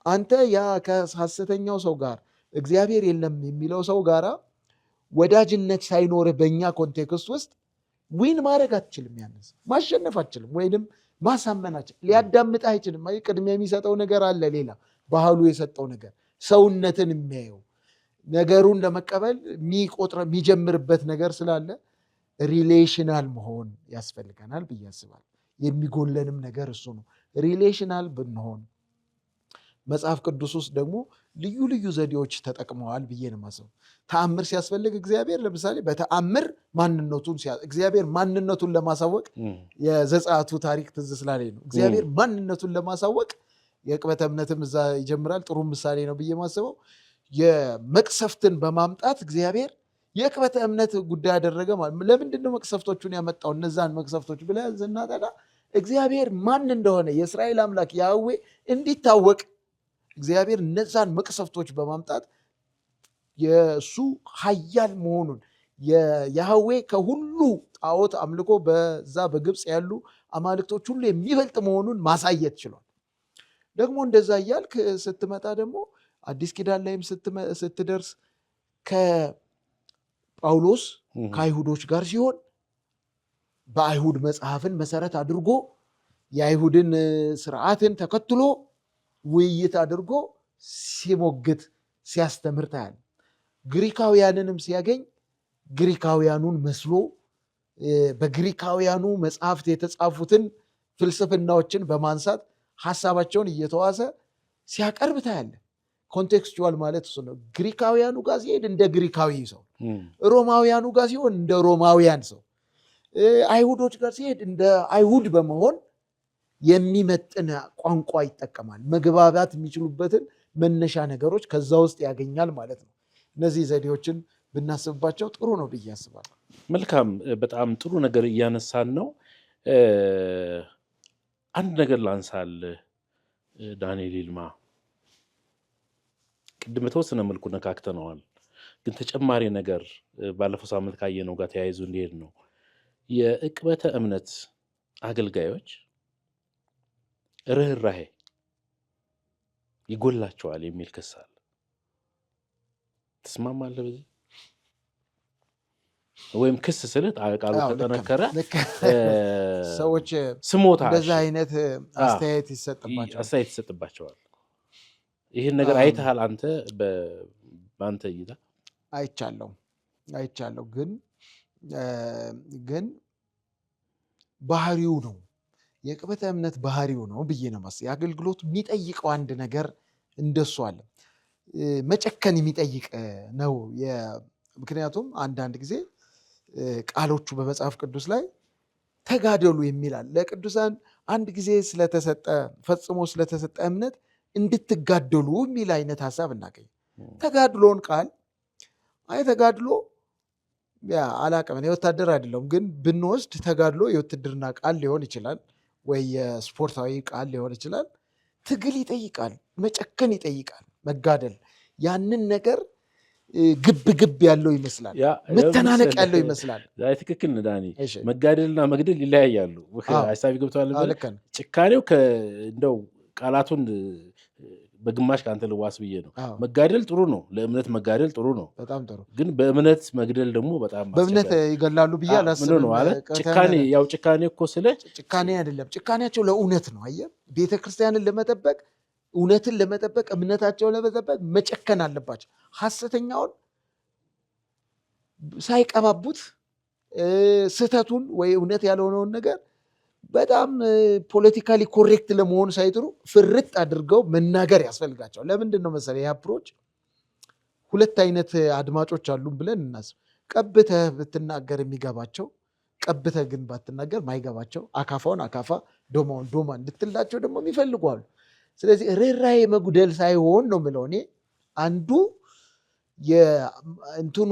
አንተ ያ ከሐሰተኛው ሰው ጋር እግዚአብሔር የለም የሚለው ሰው ጋራ ወዳጅነት ሳይኖርህ በእኛ ኮንቴክስት ውስጥ ዊን ማድረግ አትችልም። ያነስ ማሸነፍ አትችልም፣ ወይንም ማሳመናችን ሊያዳምጥ አይችልም። ቅድሚያ የሚሰጠው ነገር አለ፣ ሌላ ባህሉ የሰጠው ነገር ሰውነትን የሚያየው ነገሩን ለመቀበል የሚጀምርበት ነገር ስላለ ሪሌሽናል መሆን ያስፈልገናል ብዬ አስባለሁ። የሚጎለንም ነገር እሱ ነው። ሪሌሽናል ብንሆን መጽሐፍ ቅዱስ ውስጥ ደግሞ ልዩ ልዩ ዘዴዎች ተጠቅመዋል ብዬ ነው የማስበው። ተአምር ሲያስፈልግ እግዚአብሔር ለምሳሌ በተአምር እግዚአብሔር ማንነቱን ለማሳወቅ የዘጸአቱ ታሪክ ትዝ ስላለኝ ነው። እግዚአብሔር ማንነቱን ለማሳወቅ የዕቅበተ እምነትም እዛ ይጀምራል። ጥሩ ምሳሌ ነው ብዬ ማስበው። የመቅሰፍትን በማምጣት እግዚአብሔር የዕቅበተ እምነት ጉዳይ ያደረገ ማለት ለምንድን ነው መቅሰፍቶቹን ያመጣው? እነዛን መቅሰፍቶች ብለን ስናጠና እግዚአብሔር ማን እንደሆነ የእስራኤል አምላክ ያህዌ እንዲታወቅ እግዚአብሔር እነዛን መቅሰፍቶች በማምጣት የእሱ ኃያል መሆኑን የያህዌ ከሁሉ ጣዖት አምልኮ በዛ በግብፅ ያሉ አማልክቶች ሁሉ የሚበልጥ መሆኑን ማሳየት ችሏል። ደግሞ እንደዛ እያልክ ስትመጣ ደግሞ አዲስ ኪዳን ላይም ስትደርስ ከጳውሎስ ከአይሁዶች ጋር ሲሆን በአይሁድ መጽሐፍን መሰረት አድርጎ የአይሁድን ስርዓትን ተከትሎ ውይይት አድርጎ ሲሞግት ሲያስተምር ታያል። ግሪካውያንንም ሲያገኝ ግሪካውያኑን መስሎ በግሪካውያኑ መጽሐፍት የተጻፉትን ፍልስፍናዎችን በማንሳት ሀሳባቸውን እየተዋሰ ሲያቀርብ ታያለ። ኮንቴክስቹዋል ማለት እሱ ነው። ግሪካውያኑ ጋር ሲሄድ እንደ ግሪካዊ ሰው፣ ሮማውያኑ ጋር ሲሆን እንደ ሮማውያን ሰው፣ አይሁዶች ጋር ሲሄድ እንደ አይሁድ በመሆን የሚመጥን ቋንቋ ይጠቀማል። መግባባት የሚችሉበትን መነሻ ነገሮች ከዛ ውስጥ ያገኛል ማለት ነው። እነዚህ ዘዴዎችን ብናስብባቸው ጥሩ ነው ብዬ አስባለሁ። መልካም፣ በጣም ጥሩ ነገር እያነሳን ነው። አንድ ነገር ላንሳል ዳንኤል ይልማ፣ ቅድም በተወሰነ መልኩ ነካክተነዋል፣ ግን ተጨማሪ ነገር ባለፈው ሳምንት ካየነው ጋር ተያይዞ እንዲሄድ ነው። የዕቅበተ እምነት አገልጋዮች ርህራሄ ይጎላቸዋል የሚል ክስ አለ። ትስማማለህ በዚህ? ወይም ክስ ስልህ ቃሉ ተጠነከረ ሰዎች ስሞታ እንደዛ አይነት አስተያየት ይሰጥባቸዋል። ይህን ነገር አይተሃል አንተ? በአንተ እይታ? አይቻለሁ። ግን ባህሪው ነው የዕቅበተ እምነት ባህሪው ነው ብዬ ነው ማስ የአገልግሎት የሚጠይቀው አንድ ነገር እንደሱ አለ። መጨከን የሚጠይቅ ነው። ምክንያቱም አንዳንድ ጊዜ ቃሎቹ በመጽሐፍ ቅዱስ ላይ ተጋደሉ የሚላል ለቅዱሳን አንድ ጊዜ ፈጽሞ ስለተሰጠ እምነት እንድትጋደሉ የሚል አይነት ሀሳብ እናገኝ። ተጋድሎን ቃል ተጋድሎ አላቅም፣ እኔ ወታደር አይደለሁም፣ ግን ብንወስድ ተጋድሎ የውትድርና ቃል ሊሆን ይችላል ወይ የስፖርታዊ ቃል ሊሆን ይችላል። ትግል ይጠይቃል፣ መጨከን ይጠይቃል፣ መጋደል። ያንን ነገር ግብ ያለው ይመስላል፣ መተናነቅ ያለው ይመስላል። ትክክል ነህ ዳኒ። መጋደልና መግደል ይለያያሉ። ሀሳቢ ገብተዋል። ጭካኔው እንደው ቃላቱን በግማሽ ከአንተ ልዋስ ብዬ ነው። መጋደል ጥሩ ነው፣ ለእምነት መጋደል ጥሩ ነው፣ በጣም ጥሩ። ግን በእምነት መግደል ደግሞ በጣም በእምነት ይገላሉ ብዬ አላስብም። ጭካኔ እኮ ስለ ጭካኔ አይደለም፣ ጭካኔያቸው ለእውነት ነው። አየህ፣ ቤተክርስቲያንን ለመጠበቅ እውነትን ለመጠበቅ እምነታቸውን ለመጠበቅ መጨከን አለባቸው። ሐሰተኛውን ሳይቀባቡት ስህተቱን ወይ እውነት ያልሆነውን ነገር በጣም ፖለቲካሊ ኮሬክት ለመሆን ሳይጥሩ ፍርጥ አድርገው መናገር ያስፈልጋቸዋል። ለምንድን ነው መሰለህ? ይህ አፕሮች ሁለት አይነት አድማጮች አሉን ብለን እናስብ። ቀብተህ ብትናገር የሚገባቸው፣ ቀብተህ ግን ባትናገር ማይገባቸው፣ አካፋውን አካፋ ዶማውን ዶማ እንድትላቸው ደግሞ የሚፈልጉ አሉ። ስለዚህ ርህራሄ መጉደል ሳይሆን ነው የምለው እኔ አንዱ እንትኑ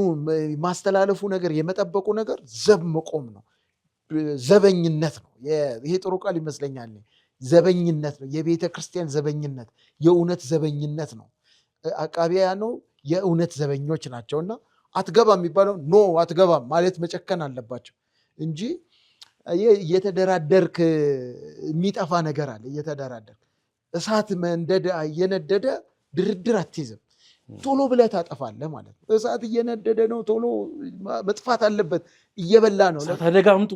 ማስተላለፉ ነገር የመጠበቁ ነገር ዘብ መቆም ነው፣ ዘበኝነት ነው። ይሄ ጥሩ ቃል ይመስለኛል። ዘበኝነት ነው፣ የቤተ ክርስቲያን ዘበኝነት፣ የእውነት ዘበኝነት ነው። አቃቢያኑ የእውነት ዘበኞች ናቸውና አትገባም የሚባለው ኖ አትገባም ማለት መጨከን አለባቸው እንጂ እየተደራደርክ የሚጠፋ ነገር አለ። እየተደራደርክ እሳት እየነደደ ድርድር አትይዝም። ቶሎ ብለህ ታጠፋለህ ማለት ነው። እሳት እየነደደ ነው፣ ቶሎ መጥፋት አለበት። እየበላ ነው። አደጋ አምጡ።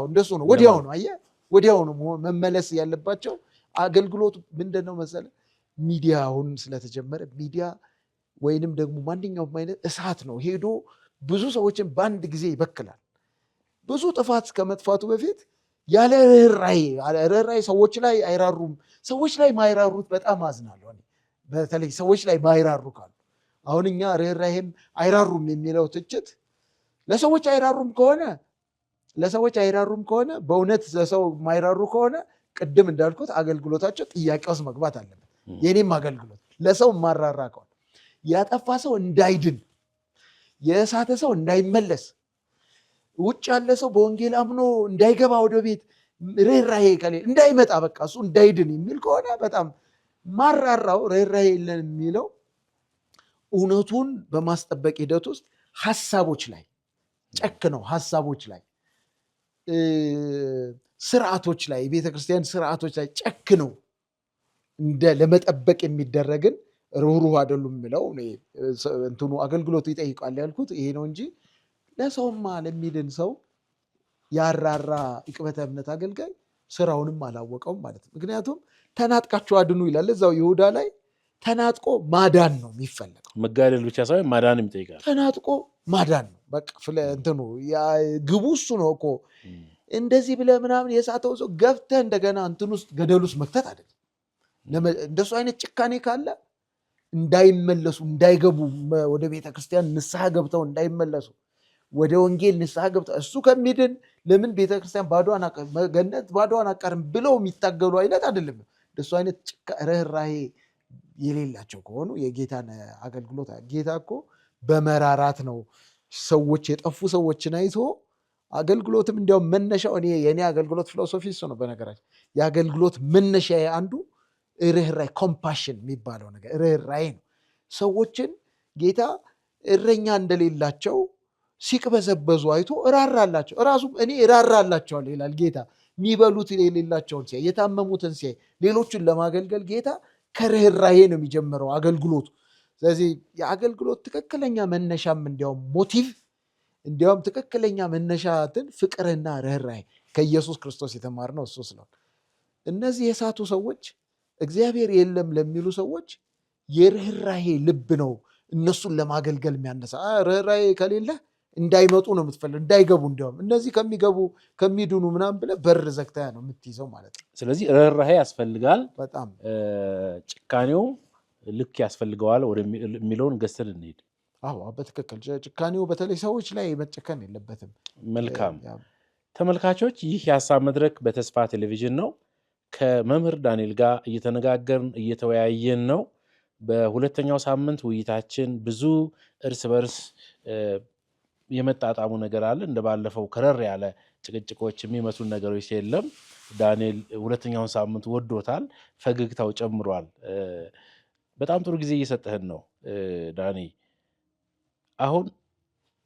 እንደሱ ነው። ወዲያው ነው። አየህ፣ ወዲያው ነው መመለስ ያለባቸው። አገልግሎቱ ምንድን ነው መሰለህ? ሚዲያ አሁን ስለተጀመረ ሚዲያ ወይንም ደግሞ ማንኛውም አይነት እሳት ነው፣ ሄዶ ብዙ ሰዎችን በአንድ ጊዜ ይበክላል። ብዙ ጥፋት ከመጥፋቱ በፊት ያለ ርኅራኄ ሰዎች ላይ አይራሩም። ሰዎች ላይ ማይራሩት በጣም አዝናለሁ። በተለይ ሰዎች ላይ ማይራሩ ካሉ አሁን እኛ ርኅራኄም አይራሩም የሚለው ትችት ለሰዎች አይራሩም ከሆነ በእውነት ለሰው ማይራሩ ከሆነ ቅድም እንዳልኩት አገልግሎታቸው ጥያቄ ውስጥ መግባት አለበት። የኔም አገልግሎት ለሰው ማራራ ከሆነ ያጠፋ ሰው እንዳይድን፣ የሳተ ሰው እንዳይመለስ፣ ውጭ ያለ ሰው በወንጌል አምኖ እንዳይገባ ወደ ቤት ርኅራኄ እንዳይመጣ በቃ እሱ እንዳይድን የሚል ከሆነ በጣም ማራራው ርኅራኄ የለን የሚለው እውነቱን በማስጠበቅ ሂደት ውስጥ ሀሳቦች ላይ ጨክነው ሀሳቦች ላይ ስርዓቶች ላይ የቤተክርስቲያን ስርዓቶች ላይ ጨክነው ለመጠበቅ የሚደረግን ርኅሩህ አይደሉም የሚለው እንትኑ አገልግሎቱ ይጠይቃል ያልኩት ይሄ ነው እንጂ ለሰውማ ለሚድን ሰው ያራራ ዕቅበተ እምነት አገልጋይ ስራውንም አላወቀውም ማለት ነው። ምክንያቱም ተናጥቃችሁ አድኑ ይላል እዛው ይሁዳ ላይ። ተናጥቆ ማዳን ነው የሚፈለገው። መጋደል ብቻ ሳይሆን ማዳንም ይጠይቃል። ተናጥቆ ማዳን ነው በቃ እንትኑ ግቡ እሱ ነው እኮ። እንደዚህ ብለህ ምናምን የሳተው ሰው ገብተህ እንደገና እንትን ውስጥ ገደል ውስጥ መክተት አይደለም። እንደሱ አይነት ጭካኔ ካለ እንዳይመለሱ እንዳይገቡ ወደ ቤተክርስቲያን ንስሐ ገብተው እንዳይመለሱ ወደ ወንጌል ንስሐ ገብተው እሱ ከሚድን ለምን ቤተክርስቲያን ገነት ባዶዋን አቀርም ብለው የሚታገሉ አይነት አይደለም። እንደሱ አይነት ርኅራኄ የሌላቸው ከሆኑ የጌታን አገልግሎት ጌታ እኮ በመራራት ነው ሰዎች የጠፉ ሰዎችን አይቶ አገልግሎትም እንዲያውም መነሻው የኔ አገልግሎት ፊሎሶፊ እሱ ነው። በነገራችን የአገልግሎት መነሻ አንዱ ርኅራኄ ኮምፓሽን የሚባለው ነገር ርኅራኄ ነው። ሰዎችን ጌታ እረኛ እንደሌላቸው ሲቅበዘበዙ አይቶ እራራላቸው። እራሱ እኔ እራራላቸዋለሁ ይላል ጌታ። የሚበሉት የሌላቸውን ሲያይ፣ የታመሙትን ሲያይ፣ ሌሎችን ለማገልገል ጌታ ከርኅራኄ ነው የሚጀምረው አገልግሎቱ። ስለዚህ የአገልግሎት ትክክለኛ መነሻም እንዲያውም ሞቲቭ እንዲያውም ትክክለኛ መነሻትን ፍቅርና ርኅራኄ ከኢየሱስ ክርስቶስ የተማርነው እሱ ስለሆነ እነዚህ የሳቱ ሰዎች እግዚአብሔር የለም ለሚሉ ሰዎች የርኅራኄ ልብ ነው እነሱን ለማገልገል የሚያነሳ። ርኅራኄ ከሌለ እንዳይመጡ ነው የምትፈልግ፣ እንዳይገቡ። እንዲያውም እነዚህ ከሚገቡ ከሚድኑ ምናምን ብለህ በር ዘግተህ ነው የምትይዘው ማለት ነው። ስለዚህ ርኅራኄ ያስፈልጋል፣ በጣም ጭካኔው ልክ ያስፈልገዋል የሚለውን ገዝተን እንሄድ። አዎ በትክክል ጭካኔው በተለይ ሰዎች ላይ መጨከን የለበትም። መልካም ተመልካቾች፣ ይህ የሀሳብ መድረክ በተስፋ ቴሌቪዥን ነው። ከመምህር ዳንኤል ጋር እየተነጋገርን እየተወያየን ነው። በሁለተኛው ሳምንት ውይይታችን ብዙ እርስ በርስ የመጣጣሙ ነገር አለ። እንደባለፈው ከረር ያለ ጭቅጭቆች የሚመስሉ ነገሮች የለም። ዳንኤል ሁለተኛውን ሳምንት ወዶታል፣ ፈገግታው ጨምሯል። በጣም ጥሩ ጊዜ እየሰጠህን ነው ዳኒ። አሁን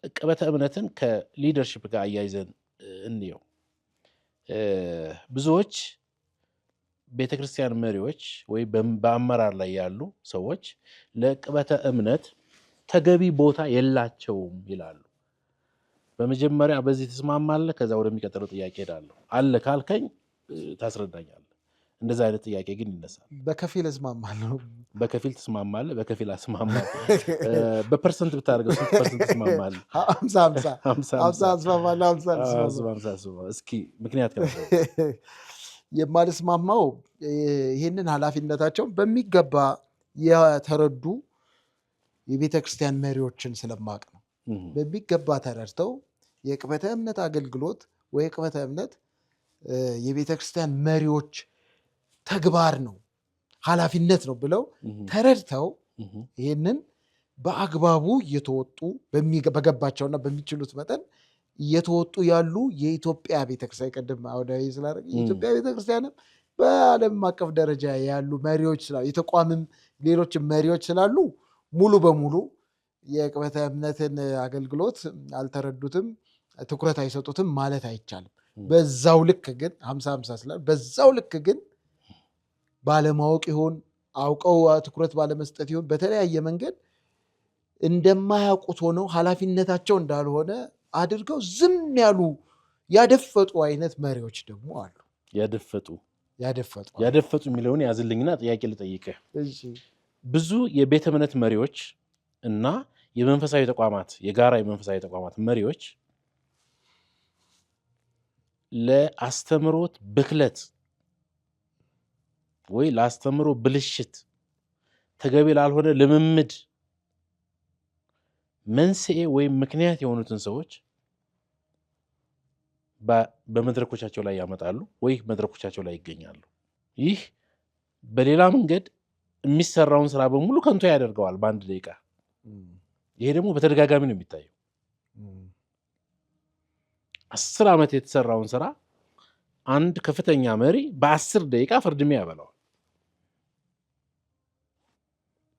ዕቅበተ እምነትን ከሊደርሺፕ ጋር አያይዘን እንየው። ብዙዎች ቤተክርስቲያን መሪዎች ወይ በአመራር ላይ ያሉ ሰዎች ለዕቅበተ እምነት ተገቢ ቦታ የላቸውም ይላሉ። በመጀመሪያ በዚህ ትስማማለህ? ከዛ ወደሚቀጥለው ጥያቄ ሄዳለሁ። አለ ካልከኝ ታስረዳኛለህ። እንደዛ አይነት ጥያቄ ግን ይነሳል። በከፊል እስማማለሁ። በከፊል ትስማማለህ? በከፊል አስማማለሁ። በፐርሰንት ብታደርገው ስንት ፐርሰንት ትስማማለህ? 50። እስኪ ምክንያት የማልስማማው ይህንን ኃላፊነታቸውን በሚገባ የተረዱ የቤተ ክርስቲያን መሪዎችን ስለማቅ ነው። በሚገባ ተረድተው የዕቅበተ እምነት አገልግሎት ወይ ዕቅበተ እምነት የቤተ ክርስቲያን መሪዎች ተግባር ነው፣ ኃላፊነት ነው ብለው ተረድተው ይህንን በአግባቡ እየተወጡ በገባቸውና በሚችሉት መጠን እየተወጡ ያሉ የኢትዮጵያ ቤተክርስቲያን ቀደም አውዳዊ ስላደረግ የኢትዮጵያ ቤተክርስቲያንም በዓለም አቀፍ ደረጃ ያሉ መሪዎች ስላሉ የተቋምም ሌሎችም መሪዎች ስላሉ ሙሉ በሙሉ የዕቅበተ እምነትን አገልግሎት አልተረዱትም፣ ትኩረት አይሰጡትም ማለት አይቻልም። በዛው ልክ ግን 50-50 ስላሉ በዛው ልክ ግን ባለማወቅ ይሆን አውቀው ትኩረት ባለመስጠት ይሆን በተለያየ መንገድ እንደማያውቁት ሆነው ኃላፊነታቸው እንዳልሆነ አድርገው ዝም ያሉ ያደፈጡ አይነት መሪዎች ደግሞ አሉ። ያደፈጡ የሚለውን ያዝልኝና ጥያቄ ልጠይቅህ። ብዙ የቤተ እምነት መሪዎች እና የመንፈሳዊ ተቋማት የጋራ የመንፈሳዊ ተቋማት መሪዎች ለአስተምሮት ብክለት ወይ ለአስተምሮ ብልሽት ተገቢ ላልሆነ ልምምድ መንስኤ ወይም ምክንያት የሆኑትን ሰዎች በመድረኮቻቸው ላይ ያመጣሉ ወይ መድረኮቻቸው ላይ ይገኛሉ። ይህ በሌላ መንገድ የሚሰራውን ስራ በሙሉ ከንቱ ያደርገዋል በአንድ ደቂቃ። ይሄ ደግሞ በተደጋጋሚ ነው የሚታየው። 10 ዓመት የተሰራውን ስራ አንድ ከፍተኛ መሪ በ10 ደቂቃ ፍርድሜ ያበላዋል።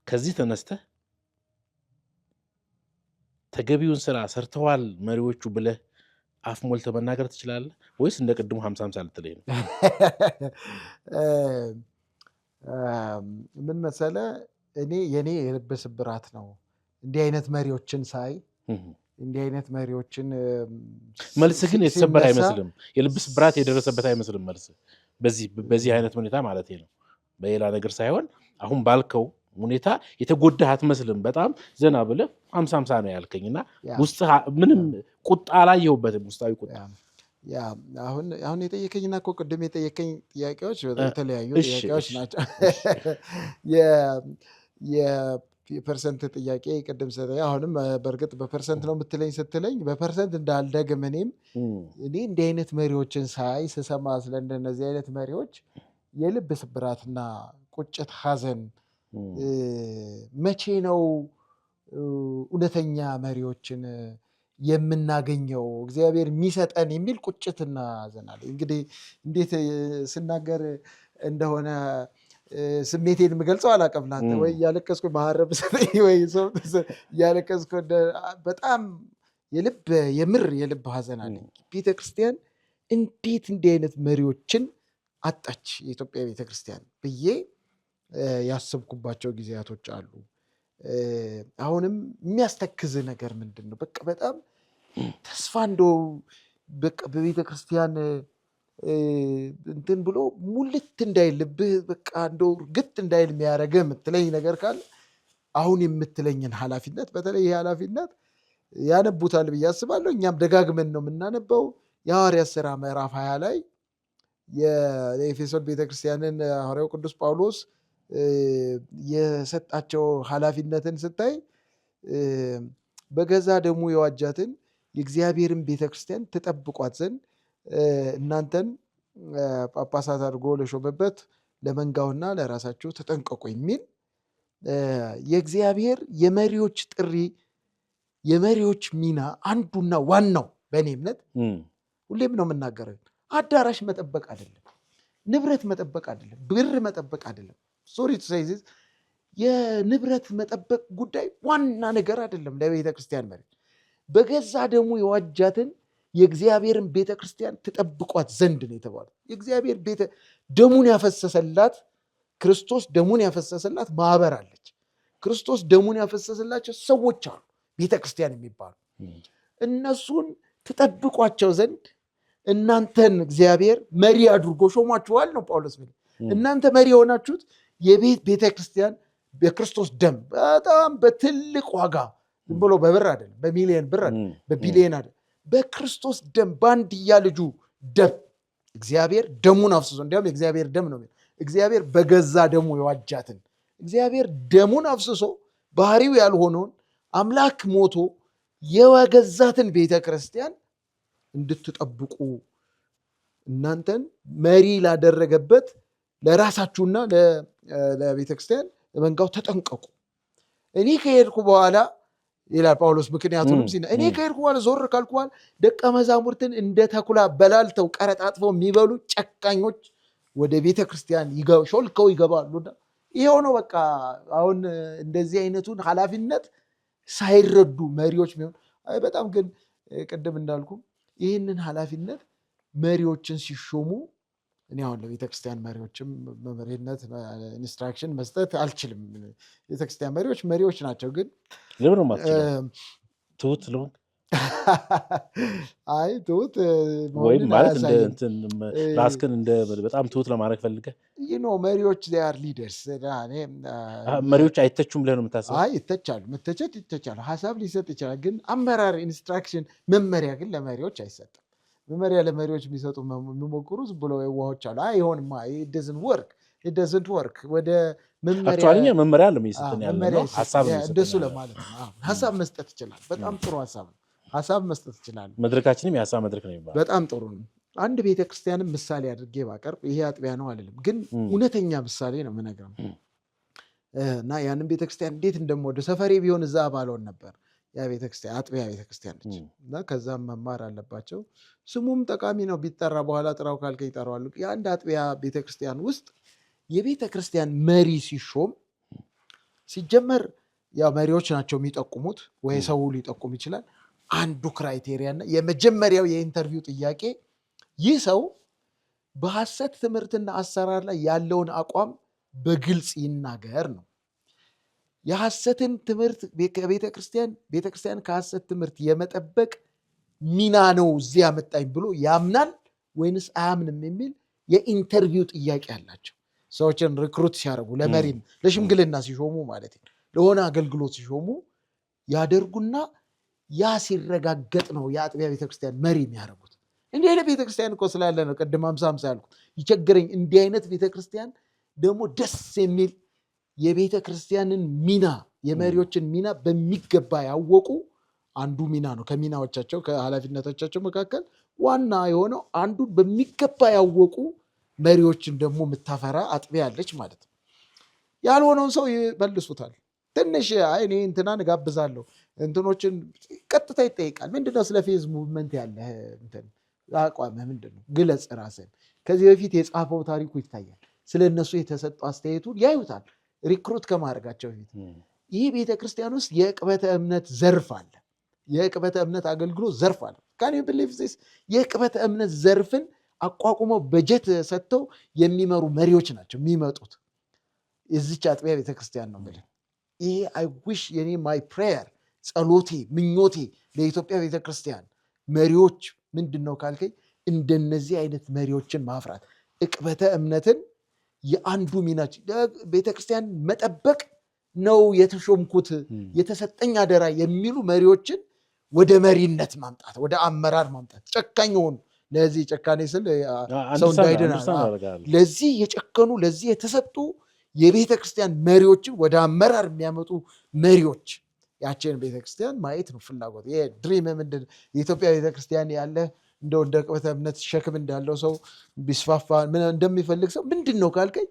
ከዚህ ተነስተህ ተገቢውን ስራ ሰርተዋል መሪዎቹ ብለህ አፍ ሞልተህ መናገር ትችላለህ ወይስ እንደ ቅድሙ 50-50 ልትለኝ ነው? ምን መሰለህ፣ የኔ የልብ ስብራት ነው እንዲህ አይነት መሪዎችን ሳይ እንዲህ አይነት መሪዎችን መልስ ግን የተሰበረ አይመስልም። የልብ ስብራት የደረሰበት አይመስልም መልስ በዚህ አይነት ሁኔታ ማለት ነው። በሌላ ነገር ሳይሆን አሁን ባልከው ሁኔታ የተጎዳህ አትመስልም። በጣም ዘና ብለህ 50-50 ነው ያልከኝና ውስጥ ምንም ቁጣ አላየሁበትም። ውስጣዊ ቁጣ አሁን የጠየቀኝና እኮ ቅድም የጠየቀኝ ጥያቄዎች የተለያዩ ጥያቄዎች ናቸው። የፐርሰንት ጥያቄ ቅድም ስትለኝ አሁንም በእርግጥ በፐርሰንት ነው የምትለኝ ስትለኝ በፐርሰንት እንዳልደግም እኔ እንዲህ አይነት መሪዎችን ሳይ ስሰማ ስለ እንደነዚህ አይነት መሪዎች የልብ ስብራትና ቁጭት፣ ሐዘን መቼ ነው እውነተኛ መሪዎችን የምናገኘው እግዚአብሔር የሚሰጠን የሚል ቁጭትና ሐዘን አለ። እንግዲህ እንዴት ስናገር እንደሆነ ስሜቴን የምገልጸው አላውቅም። ላንተ ወይ እያለቀስኩ ማረብ ወይ እያለቀስኩ በጣም የምር የልብ ሐዘን አለ። ቤተክርስቲያን እንዴት እንዲህ አይነት መሪዎችን አጣች የኢትዮጵያ ቤተክርስቲያን ብዬ ያሰብኩባቸው ጊዜያቶች አሉ። አሁንም የሚያስተክዝ ነገር ምንድን ነው? በቃ በጣም ተስፋ እንደው በቃ በቤተክርስቲያን እንትን ብሎ ሙልት እንዳይልብህ በቃ እንደው እርግጥ እንዳይል የሚያደርግህ የምትለኝ ነገር ካለ አሁን የምትለኝን ኃላፊነት በተለይ ይህ ኃላፊነት ያነቡታል ብዬ አስባለሁ። እኛም ደጋግመን ነው የምናነበው። የሐዋርያት ሥራ ምዕራፍ 20 ላይ የኤፌሶን ቤተክርስቲያንን ሐዋርያው ቅዱስ ጳውሎስ የሰጣቸው ኃላፊነትን ስታይ በገዛ ደሙ የዋጃትን የእግዚአብሔርን ቤተክርስቲያን ትጠብቋት ዘንድ እናንተን ጳጳሳት አድርጎ ለሾመበት ለመንጋውና ለራሳችሁ ተጠንቀቁ የሚል የእግዚአብሔር የመሪዎች ጥሪ፣ የመሪዎች ሚና አንዱና ዋናው በእኔ እምነት ሁሌም ነው የምናገረው አዳራሽ መጠበቅ አይደለም፣ ንብረት መጠበቅ አይደለም፣ ብር መጠበቅ አይደለም። ሶሪ ቱ ሴይ ዚስ የንብረት መጠበቅ ጉዳይ ዋና ነገር አይደለም ለቤተ ክርስቲያን መሪ። በገዛ ደሙ የዋጃትን የእግዚአብሔርን ቤተ ክርስቲያን ትጠብቋት ዘንድ ነው የተባለው። የእግዚአብሔር ደሙን ያፈሰሰላት ክርስቶስ ደሙን ያፈሰሰላት ማህበር አለች። ክርስቶስ ደሙን ያፈሰሰላቸው ሰዎች አሉ፣ ቤተ ክርስቲያን የሚባሉ እነሱን ትጠብቋቸው ዘንድ እናንተን እግዚአብሔር መሪ አድርጎ ሾሟችኋል ነው ጳውሎስ ሚል። እናንተ መሪ የሆናችሁት ቤተ ክርስቲያን በክርስቶስ ደም በጣም በትልቅ ዋጋ ዝም ብሎ በብር አይደለም፣ በሚሊዮን ብር አይደለም፣ በቢሊዮን አይደለም፣ በክርስቶስ ደም በአንድያ ልጁ ደም እግዚአብሔር ደሙን አፍስሶ እንዲያውም የእግዚአብሔር ደም ነው። እግዚአብሔር በገዛ ደሙ የዋጃትን እግዚአብሔር ደሙን አፍስሶ ባህሪው ያልሆነውን አምላክ ሞቶ የወገዛትን ቤተ ክርስቲያን እንድትጠብቁ እናንተን መሪ ላደረገበት ለራሳችሁና ለቤተ ክርስቲያን ለመንጋው ተጠንቀቁ። እኔ ከሄድኩ በኋላ ይላል ጳውሎስ። ምክንያቱም እኔ ከሄድኩ በኋላ ዞር ካልኩ በኋላ ደቀ መዛሙርትን እንደ ተኩላ በላልተው ቀረጣጥፈው የሚበሉ ጨካኞች ወደ ቤተ ክርስቲያን ሾልከው ይገባሉና ይሄው ነው በቃ። አሁን እንደዚህ አይነቱን ኃላፊነት ሳይረዱ መሪዎች ቢሆን በጣም ግን ቅድም እንዳልኩ ይህንን ኃላፊነት መሪዎችን ሲሾሙ እኔ አሁን ለቤተክርስቲያን መሪዎችም መሪነት ኢንስትራክሽን መስጠት አልችልም። ቤተክርስቲያን መሪዎች ናቸው። ግን ትሁት ልሆን አይ ትሁት ወይም ማለት ራስህን በጣም ትሁት ለማድረግ ፈልገህ መሪዎች ዜር ሊደርስ መሪዎች አይተቹም ብለህ ነው የምታስበው? አይ ይተቻሉ፣ ይተቻሉ፣ ሀሳብ ሊሰጥ ይችላል። ግን አመራር ኢንስትራክሽን መመሪያ ግን ለመሪዎች አይሰጥም። መመሪያ ለመሪዎች የሚሰጡ የሚሞክሩ ዝም ብለው የዋሆች አሉ። አይሆንማ it doesn't work ወደ መመሪያ መመሪያ ለሚሰጥን ያለው ሐሳብ ነው እንደሱ ለማለት ነው። ሐሳብ መስጠት ይችላል። በጣም ጥሩ ሐሳብ ነው። ሐሳብ መስጠት ይችላል። መድረካችንም የሐሳብ መድረክ ነው ይባላል። በጣም ጥሩ ነው። አንድ ቤተክርስቲያንም ምሳሌ አድርጌ ባቀርብ ይሄ አጥቢያ ነው አይደለም፣ ግን እውነተኛ ምሳሌ ነው የምነግረው እና ያንን ቤተክርስቲያን እንዴት እንደምወደው ሰፈሬ ቢሆን እዛ ባልሆን ነበር። ያ ቤተክርስቲያን አጥቢያ ቤተክርስቲያን ነች እና ከዛም መማር አለባቸው። ስሙም ጠቃሚ ነው። ቢጠራ በኋላ ጥራው ካልከኝ እጠራዋለሁ። የአንድ አጥቢያ ቤተክርስቲያን ውስጥ የቤተክርስቲያን መሪ ሲሾም ሲጀመር ያው መሪዎች ናቸው የሚጠቁሙት፣ ወይ ሰው ሊጠቁም ይችላል። አንዱ ክራይቴሪያ እና የመጀመሪያው የኢንተርቪው ጥያቄ ይህ ሰው በሐሰት ትምህርትና አሰራር ላይ ያለውን አቋም በግልጽ ይናገር ነው። የሐሰትን ትምህርት ቤተክርስቲያን ከሐሰት ትምህርት የመጠበቅ ሚና ነው እዚህ ያመጣኝ ብሎ ያምናል ወይንስ አያምንም የሚል የኢንተርቪው ጥያቄ አላቸው። ሰዎችን ሪክሩት ሲያደርጉ ለመሪም ለሽምግልና ሲሾሙ ማለት ነው፣ ለሆነ አገልግሎት ሲሾሙ ያደርጉና ያ ሲረጋገጥ ነው የአጥቢያ ቤተክርስቲያን መሪ የሚያደርጉት። እንዲህ አይነት ቤተክርስቲያን እኮ ስላለ ነው ቅድም 50 ያልኩት ይቸግረኝ። እንዲህ አይነት ቤተክርስቲያን ደግሞ ደስ የሚል የቤተክርስቲያንን ሚና የመሪዎችን ሚና በሚገባ ያወቁ አንዱ ሚና ነው ከሚናዎቻቸው ከኃላፊነቶቻቸው መካከል ዋና የሆነው አንዱን በሚገባ ያወቁ መሪዎችን ደግሞ የምታፈራ አጥቢያ ያለች ማለት ነው። ያልሆነውን ሰው ይመልሱታል። ትንሽ እኔ እንትናን እጋብዛለሁ እንትኖችን ቀጥታ ይጠይቃል። ምንድነው ስለ ፌዝ ሙቭመንት ያለህ እንትን አቋምህ ምንድነው? ግለጽ ራስን። ከዚህ በፊት የጻፈው ታሪኩ ይታያል። ስለ እነሱ የተሰጠው አስተያየቱን ያዩታል። ሪክሩት ከማድረጋቸው በፊት ይህ ቤተክርስቲያን ውስጥ የዕቅበተ እምነት ዘርፍ አለ። የዕቅበተ እምነት አገልግሎት ዘርፍ አለ። የዕቅበተ እምነት ዘርፍን አቋቁመው በጀት ሰጥተው የሚመሩ መሪዎች ናቸው የሚመጡት የዚች አጥቢያ ቤተክርስቲያን ነው የምልህ። ይሄ አይ ዊሽ የኔ ማይ ፕሬየር ጸሎቴ ምኞቴ ለኢትዮጵያ ቤተክርስቲያን መሪዎች ምንድን ነው ካልከኝ እንደነዚህ አይነት መሪዎችን ማፍራት። ዕቅበተ እምነትን የአንዱ ሚናችን ቤተክርስቲያን መጠበቅ ነው የተሾምኩት የተሰጠኝ አደራ የሚሉ መሪዎችን ወደ መሪነት ማምጣት፣ ወደ አመራር ማምጣት። ጨካኝ ሆኑ። ለዚህ ጨካኔ ስል ሰው እንዳይድን ለዚህ የጨከኑ ለዚህ የተሰጡ የቤተ ክርስቲያን መሪዎችን ወደ አመራር የሚያመጡ መሪዎች ያችን ቤተክርስቲያን ማየት ነው ፍላጎት። ይሄ ድሪም ምንድን የኢትዮጵያ ቤተክርስቲያን ያለ እንደው እንደ ዕቅበተ እምነት ሸክም እንዳለው ሰው ቢስፋፋ እንደሚፈልግ ሰው ምንድን ነው ካልከኝ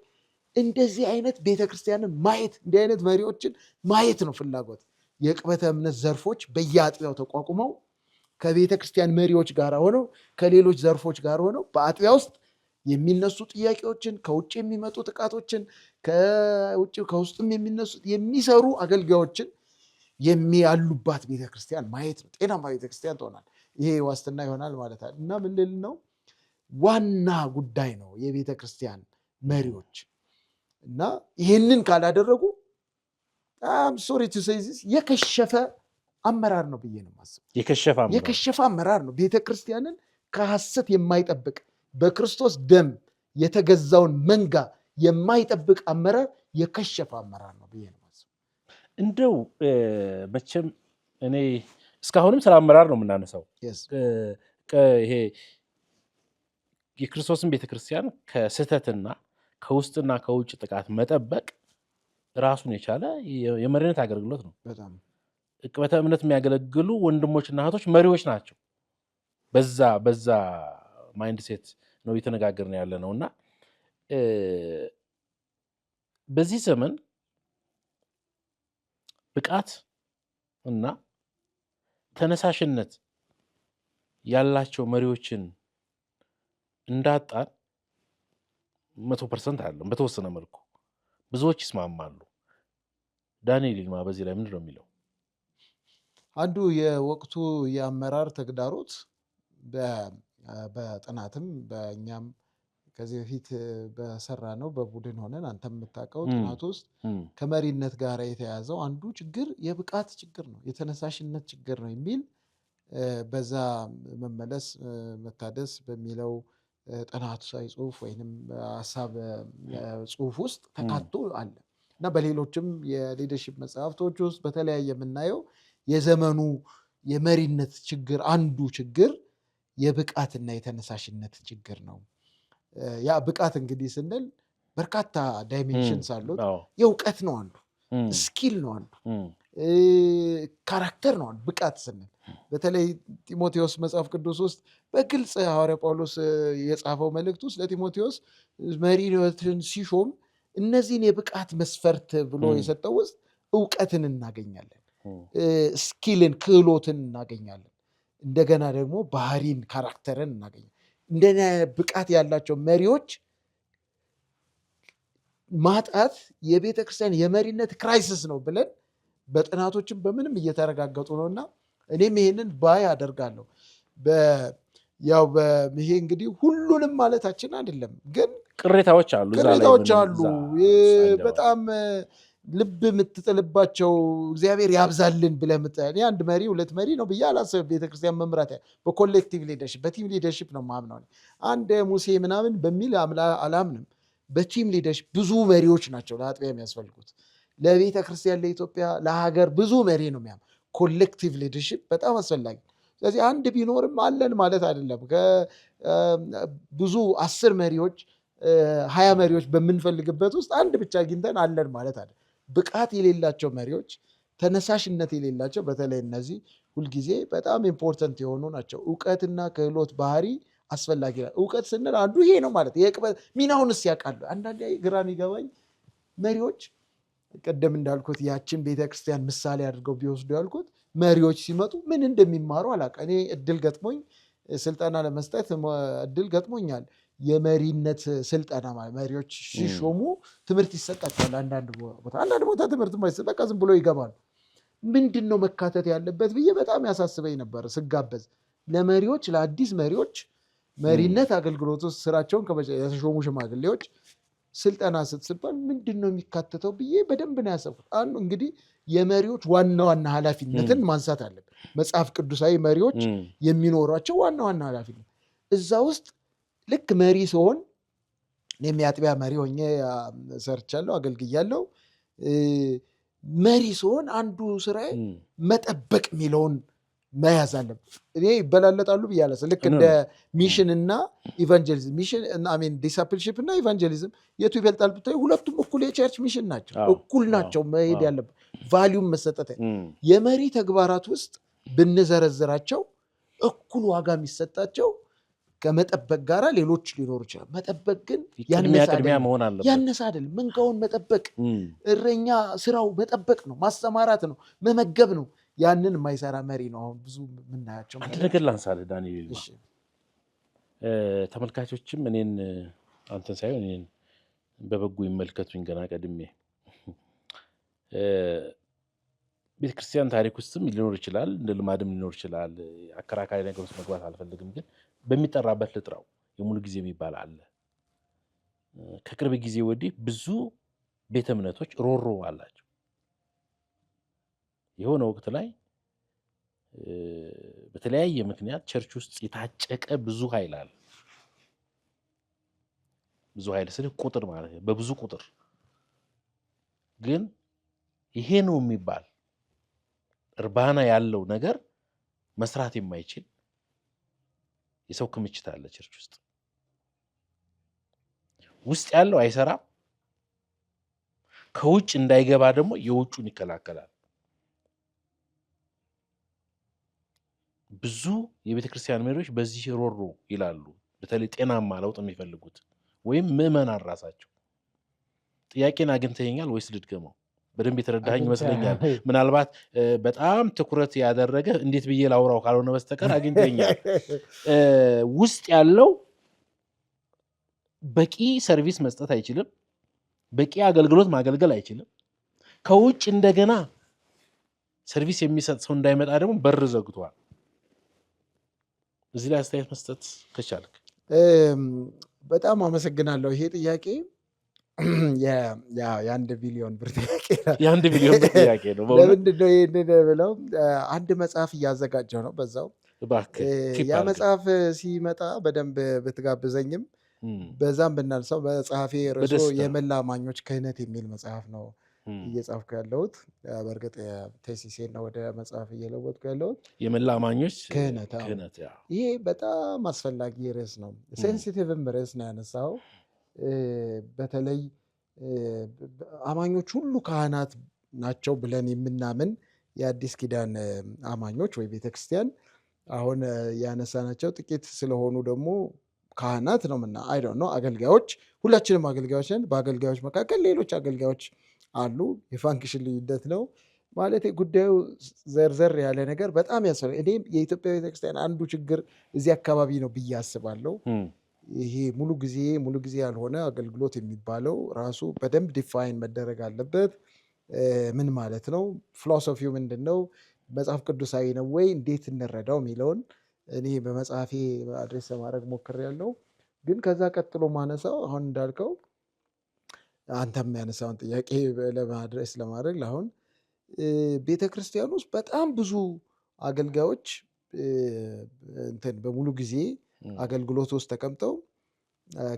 እንደዚህ አይነት ቤተክርስቲያንን ማየት እንዲህ አይነት መሪዎችን ማየት ነው ፍላጎት። የዕቅበተ እምነት ዘርፎች በየአጥቢያው ተቋቁመው ከቤተክርስቲያን መሪዎች ጋር ሆነው ከሌሎች ዘርፎች ጋር ሆነው በአጥቢያ ውስጥ የሚነሱ ጥያቄዎችን ከውጭ የሚመጡ ጥቃቶችን ከውጭ ከውስጥም የሚሰሩ አገልጋዮችን የሚያሉባት ቤተክርስቲያን ማየት ነው። ጤናማ ቤተክርስቲያን ትሆናል። ይሄ ዋስትና ይሆናል ማለት አለ እና ምን ልል ነው ዋና ጉዳይ ነው የቤተክርስቲያን መሪዎች እና ይሄንን ካላደረጉ ሶሪ ቱ ሴይ ዚስ የከሸፈ አመራር ነው ብዬ ነው የማስበው። የከሸፈ አመራር ነው። ቤተክርስቲያንን ከሐሰት የማይጠብቅ በክርስቶስ ደም የተገዛውን መንጋ የማይጠብቅ አመራር የከሸፈ አመራር ነው ብዬ ነው የማስበው። እንደው መቼም እኔ እስካሁንም ስለ አመራር ነው የምናነሳው። ይሄ የክርስቶስን ቤተክርስቲያን ከስህተትና ከውስጥና ከውጭ ጥቃት መጠበቅ ራሱን የቻለ የመሪነት አገልግሎት ነው። በጣም ዕቅበተ እምነት የሚያገለግሉ ወንድሞችና እህቶች መሪዎች ናቸው። በዛ ማይንድ ሴት ነው እየተነጋገርን ያለ ነው እና በዚህ ዘመን ብቃት እና ተነሳሽነት ያላቸው መሪዎችን እንዳጣን 100% አይደለም፣ በተወሰነ መልኩ ብዙዎች ይስማማሉ። ዳንኤል ይልማ በዚህ ላይ ምንድን ነው የሚለው? አንዱ የወቅቱ የአመራር ተግዳሮት በጥናትም በእኛም ከዚህ በፊት በሰራ ነው በቡድን ሆነን አንተ የምታውቀው ጥናት ውስጥ ከመሪነት ጋር የተያዘው አንዱ ችግር የብቃት ችግር ነው፣ የተነሳሽነት ችግር ነው የሚል በዛ መመለስ መታደስ በሚለው ጥናት ጽሁፍ ወይም ሀሳብ ጽሁፍ ውስጥ ተካቶ አለ እና በሌሎችም የሊደርሺፕ መጽሐፍቶች ውስጥ በተለያየ የምናየው የዘመኑ የመሪነት ችግር አንዱ ችግር የብቃትና የተነሳሽነት ችግር ነው። ያ ብቃት እንግዲህ ስንል በርካታ ዳይሜንሽንስ አሉት። የእውቀት ነው አንዱ፣ ስኪል ነው አንዱ፣ ካራክተር ነው አንዱ ብቃት ስንል። በተለይ ጢሞቴዎስ መጽሐፍ ቅዱስ ውስጥ በግልጽ ሐዋርያ ጳውሎስ የጻፈው መልእክት ውስጥ ለጢሞቴዎስ መሪነትን ሲሾም እነዚህን የብቃት መስፈርት ብሎ የሰጠው ውስጥ እውቀትን እናገኛለን፣ ስኪልን ክህሎትን እናገኛለን። እንደገና ደግሞ ባህሪን ካራክተርን እናገኛለን። እንደ ብቃት ያላቸው መሪዎች ማጣት የቤተ ክርስቲያን የመሪነት ክራይሲስ ነው ብለን በጥናቶችም በምንም እየተረጋገጡ ነው። እና እኔም ይሄንን ባይ አደርጋለሁ። ይሄ እንግዲህ ሁሉንም ማለታችን አይደለም፣ ግን ቅሬታዎች አሉ። በጣም ልብ የምትጥልባቸው እግዚአብሔር ያብዛልን ብለህ አንድ መሪ ሁለት መሪ ነው ብዬ አላስብም። ቤተክርስቲያን መምራት በኮሌክቲቭ ሊደርሽፕ በቲም ሊደርሽፕ ነው ማምነው። አንድ ሙሴ ምናምን በሚል አላምንም። በቲም ሊደርሽፕ ብዙ መሪዎች ናቸው ለአጥቢያ የሚያስፈልጉት። ለቤተ ክርስቲያን፣ ለኢትዮጵያ፣ ለሀገር ብዙ መሪ ነው የሚያም ኮሌክቲቭ ሊደርሽፕ በጣም አስፈላጊ። ስለዚህ አንድ ቢኖርም አለን ማለት አይደለም። ብዙ 10 መሪዎች 20 መሪዎች በምንፈልግበት ውስጥ አንድ ብቻ አግኝተን አለን ማለት አይደለም። ብቃት የሌላቸው መሪዎች፣ ተነሳሽነት የሌላቸው፣ በተለይ እነዚህ ሁልጊዜ በጣም ኢምፖርተንት የሆኑ ናቸው። እውቀትና ክህሎት ባህሪ አስፈላጊ ነው። እውቀት ስንል አንዱ ይሄ ነው ማለት ሚናውንስ ያውቃሉ። አንዳንዴ ግራ የሚገባኝ መሪዎች ቅድም እንዳልኩት ያችን ቤተክርስቲያን ምሳሌ አድርገው ቢወስዱ ያልኩት መሪዎች ሲመጡ ምን እንደሚማሩ አላውቅም። እኔ እድል ገጥሞኝ ስልጠና ለመስጠት እድል ገጥሞኛል። የመሪነት ስልጠና ማለት መሪዎች ሲሾሙ ትምህርት ይሰጣቸዋል። አንዳንድ ቦታ ትምህርት በቃ ዝም ብሎ ይገባሉ። ምንድን ነው መካተት ያለበት ብዬ በጣም ያሳስበኝ ነበር ስጋበዝ። ለመሪዎች ለአዲስ መሪዎች መሪነት አገልግሎት ውስጥ ስራቸውን የተሾሙ ሽማግሌዎች ስልጠና ስትባል ምንድን ነው የሚካተተው ብዬ በደንብ ነው ያሰብኩት። አንዱ እንግዲህ የመሪዎች ዋና ዋና ኃላፊነትን ማንሳት አለብን። መጽሐፍ ቅዱሳዊ መሪዎች የሚኖሯቸው ዋና ዋና ኃላፊነት እዛ ውስጥ ልክ መሪ ሲሆን እኔም የአጥቢያ መሪ ሆኜ ሰርቻለሁ፣ አገልግያለሁ። መሪ ሲሆን አንዱ ስራዬ መጠበቅ የሚለውን መያዝ አለብን። እኔ ይበላለጣሉ ብያለሁ። ልክ እንደ ሚሽን እና ኢቫንጀሊዝም፣ ሚሽን ዲሳፕልሺፕ እና ኢቫንጀሊዝም የቱ ይበልጣል ብታይ ሁለቱም እኩል የቸርች ሚሽን ናቸው፣ እኩል ናቸው መሄድ ያለበት ቫሊዩም መሰጠት። የመሪ ተግባራት ውስጥ ብንዘረዝራቸው እኩል ዋጋ የሚሰጣቸው ከመጠበቅ ጋር ሌሎች ሊኖሩ ይችላል። መጠበቅ ግን ያነሰ አይደለም። መንጋውን መጠበቅ፣ እረኛ ስራው መጠበቅ ነው፣ ማሰማራት ነው፣ መመገብ ነው። ያንን የማይሰራ መሪ ነው አሁን ብዙ የምናያቸው። አንድ ነገር ላንሳልህ ዳንኤል፣ ተመልካቾችም እኔን አንተን ሳይሆን እኔን በበጎ ይመልከቱኝ። ገና ቀድሜ ቤተክርስቲያን ታሪክ ውስጥም ሊኖር ይችላል፣ እንደ ልማድም ሊኖር ይችላል። አከራካሪ ነገር ውስጥ መግባት አልፈልግም፣ ግን በሚጠራበት ልጥራው የሙሉ ጊዜ የሚባል አለ። ከቅርብ ጊዜ ወዲህ ብዙ ቤተ እምነቶች ሮሮ አላቸው። የሆነ ወቅት ላይ በተለያየ ምክንያት ቸርች ውስጥ የታጨቀ ብዙ ኃይል አለ። ብዙ ኃይል ስልህ ቁጥር ማለት ነው፣ በብዙ ቁጥር ግን ይሄ ነው የሚባል እርባና ያለው ነገር መስራት የማይችል የሰው ክምችት አለ ቸርች ውስጥ ያለው አይሰራም። ከውጭ እንዳይገባ ደግሞ የውጩን ይከላከላል። ብዙ የቤተ ክርስቲያን መሪዎች በዚህ ሮሮ ይላሉ። በተለይ ጤናማ ለውጥ የሚፈልጉት ወይም ምዕመናን ራሳቸው። ጥያቄን አግኝተኸኛል ወይስ ልድገመው? በደንብ የተረዳኸኝ ይመስለኛል። ምናልባት በጣም ትኩረት ያደረገ እንዴት ብዬ ላውራው ካልሆነ በስተቀር አግኝተኸኛል። ውስጥ ያለው በቂ ሰርቪስ መስጠት አይችልም፣ በቂ አገልግሎት ማገልገል አይችልም። ከውጭ እንደገና ሰርቪስ የሚሰጥ ሰው እንዳይመጣ ደግሞ በር ዘግቷል። እዚህ ላይ አስተያየት መስጠት ከቻልክ። በጣም አመሰግናለሁ። ይሄ ጥያቄ የ1 ቢሊዮን ብር ጥያቄ ነው። ለምንድን ነው ይህንን ብለው አንድ መጽሐፍ እያዘጋጀው ነው። በዛው ያ መጽሐፍ ሲመጣ በደንብ ብትጋብዘኝም በዛም ብናልሰው መጽሐፌ ርዕሱ የመላ አማኞች ክህነት የሚል መጽሐፍ ነው። እየጻፍኩ ያለሁት። በእርግጥ ቴሲሴን ነው ወደ መጽሐፍ እየለወጥኩ ያለሁት። የመላ አማኞች ክህነት። ይሄ በጣም አስፈላጊ ርዕስ ነው። ሴንሲቲቭም ርዕስ ነው ያነሳው። በተለይ አማኞች ሁሉ ካህናት ናቸው ብለን የምናምን የአዲስ ኪዳን አማኞች ወይ ቤተክርስቲያን አሁን ያነሳናቸው ጥቂት ስለሆኑ ደግሞ ካህናት ነው ምና አይ ዶንት ኖ አገልጋዮች፣ ሁላችንም አገልጋዮች ነን። በአገልጋዮች መካከል ሌሎች አገልጋዮች አሉ። የፋንክሽን ልዩነት ነው ማለት ጉዳዩ ዘርዘር ያለ ነገር በጣም ያስፈልጋል። እኔም የኢትዮጵያ ቤተክርስቲያን አንዱ ችግር እዚህ አካባቢ ነው ብዬ አስባለሁ። ይሄ ሙሉ ጊዜ ያልሆነ አገልግሎት የሚባለው ራሱ በደንብ ዲፋይን መደረግ አለበት። ምን ማለት ነው? ፊሎሶፊው ምንድን ነው? መጽሐፍ ቅዱሳዊ ነው ወይ? እንዴት እንረዳው የሚለውን እኔ በመጽሐፌ አድሬስ ለማድረግ ሞክሬያለሁ። ግን ከዛ ቀጥሎ ማነሳው አሁን እንዳልከው አንተም ያነሳውን ጥያቄ ለማድረስ ለማድረግ ለአሁን ቤተክርስቲያን ውስጥ በጣም ብዙ አገልጋዮች በሙሉ ጊዜ አገልግሎት ውስጥ ተቀምጠው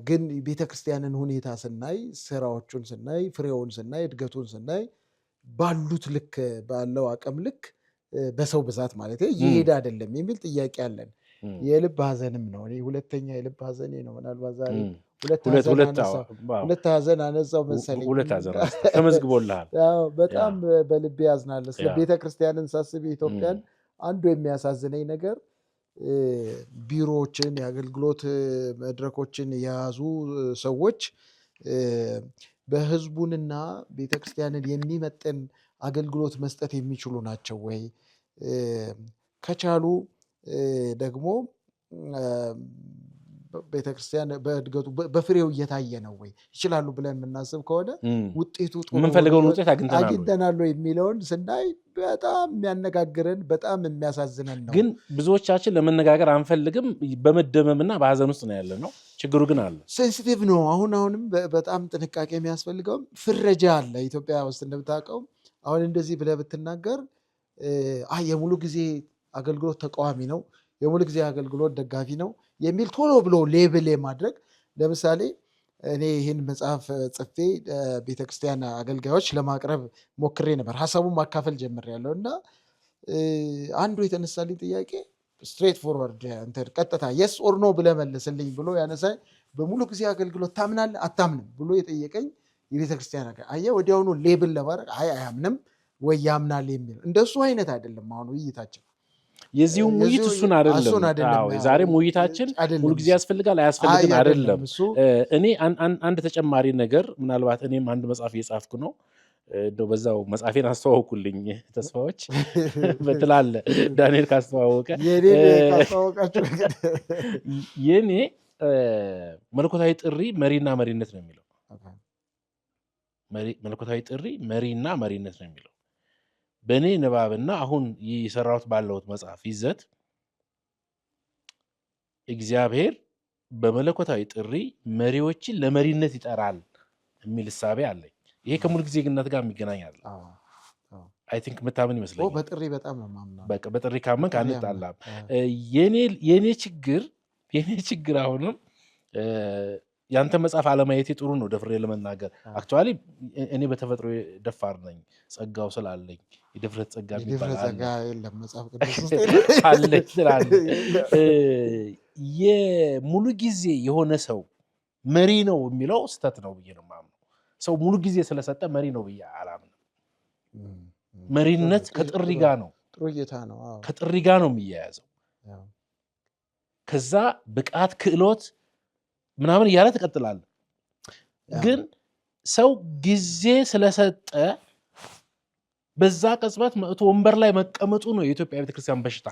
ግን ቤተክርስቲያንን ሁኔታ ስናይ፣ ስራዎቹን ስናይ፣ ፍሬውን ስናይ፣ እድገቱን ስናይ ባሉት ልክ ባለው አቅም ልክ በሰው ብዛት ማለት ይሄድ አይደለም የሚል ጥያቄ አለን። የልብ ሀዘንም ነው። እኔ ሁለተኛ የልብ ሀዘኔ ነው። ምናልባት ዛሬ ሁለት ሀዘን አነሳው መሰለኝ። ተመዝግቦልሃል። በጣም በልቤ ያዝናለሁ። ስለ ቤተክርስቲያንን ሳስብ ኢትዮጵያን አንዱ የሚያሳዝነኝ ነገር ቢሮዎችን፣ የአገልግሎት መድረኮችን የያዙ ሰዎች በህዝቡንና ቤተክርስቲያንን የሚመጥን አገልግሎት መስጠት የሚችሉ ናቸው ወይ? ከቻሉ ደግሞ ቤተክርስቲያን በእድገቱ በፍሬው እየታየ ነው ወይ? ይችላሉ ብለን የምናስብ ከሆነ ውጤቱ የምንፈልገውን ውጤት አግኝተናል የሚለውን ስናይ በጣም የሚያነጋግረን በጣም የሚያሳዝነን ነው። ግን ብዙዎቻችን ለመነጋገር አንፈልግም። በመደመምና በሀዘን ውስጥ ነው ያለ ነው። ችግሩ ግን አለ። ሴንሲቲቭ ነው። አሁንም በጣም ጥንቃቄ የሚያስፈልገው ፍረጃ አለ። ኢትዮጵያ ውስጥ እንደምታውቀው አሁን እንደዚህ ብለህ ብትናገር የሙሉ ጊዜ አገልግሎት ተቃዋሚ ነው፣ የሙሉ ጊዜ አገልግሎት ደጋፊ ነው የሚል ቶሎ ብሎ ሌብል ማድረግ። ለምሳሌ እኔ ይህን መጽሐፍ ጽፌ ቤተክርስቲያን አገልጋዮች ለማቅረብ ሞክሬ ነበር። ሀሳቡን ማካፈል ጀምሬያለሁ እና አንዱ የተነሳልኝ ጥያቄ ስትሬት ፎርወርድ ቀጥታ የስ ኦር ኖ ብለህ መልስልኝ ብሎ ያነሳኝ፣ በሙሉ ጊዜ አገልግሎት ታምናለህ አታምንም ብሎ የጠየቀኝ የቤተክርስቲያን አየህ፣ ወዲያውኑ ሌብል ለማድረግ አያምንም ወይ ያምናል የሚል እንደሱ አይነት አይደለም አሁን ውይይታችን። የዚሁም ውይይት እሱን አይደለም። ዛሬም ውይይታችን ሙሉ ጊዜ ያስፈልጋል አያስፈልግም አይደለም። እኔ አንድ ተጨማሪ ነገር ምናልባት እኔም አንድ መጽሐፍ እየጻፍኩ ነው። እንደው በዛው መጽሐፌን አስተዋወቁልኝ ተስፋዎች በትላለ ዳንኤል ካስተዋወቀ የኔ መለኮታዊ ጥሪ መሪና መሪነት ነው የሚለው። መለኮታዊ ጥሪ መሪና መሪነት ነው የሚለው። በእኔ ንባብና አሁን የሰራሁት ባለሁት መጽሐፍ ይዘት እግዚአብሔር በመለኮታዊ ጥሪ መሪዎችን ለመሪነት ይጠራል የሚል እሳቤ አለኝ። ይሄ ከሙሉ ጊዜ ግንኙነት ጋር የሚገናኝ አለ። አይ ቲንክ መታመን ይመስለኛል። በጥሪ በጣም ነው የማምነው። በቃ በጥሪ ካመንክ አንጣላም። የኔ ችግር አሁንም ያንተ መጽሐፍ አለማየቴ ጥሩ ነው። ደፍሬ ለመናገር አክቹዋሊ እኔ በተፈጥሮ ደፋር ነኝ፣ ጸጋው ስላለኝ የድፍረት ጸጋ የለም መጽሐፍ ቅዱስ አለ ስላለ የሙሉ ጊዜ የሆነ ሰው መሪ ነው የሚለው ስህተት ነው ብዬ ነው የማምነው። ሰው ሙሉ ጊዜ ስለሰጠ መሪ ነው ብዬ አላምንም። መሪነት ከጥሪ ጋር ነው፣ ጥሩ እይታ ነው። ከጥሪ ጋር ነው የሚያያዘው። ከዛ ብቃት ክህሎት ምናምን እያለ ትቀጥላለህ። ግን ሰው ጊዜ ስለሰጠ በዛ ቅጽበት መጥቶ ወንበር ላይ መቀመጡ ነው የኢትዮጵያ ቤተክርስቲያን በሽታ።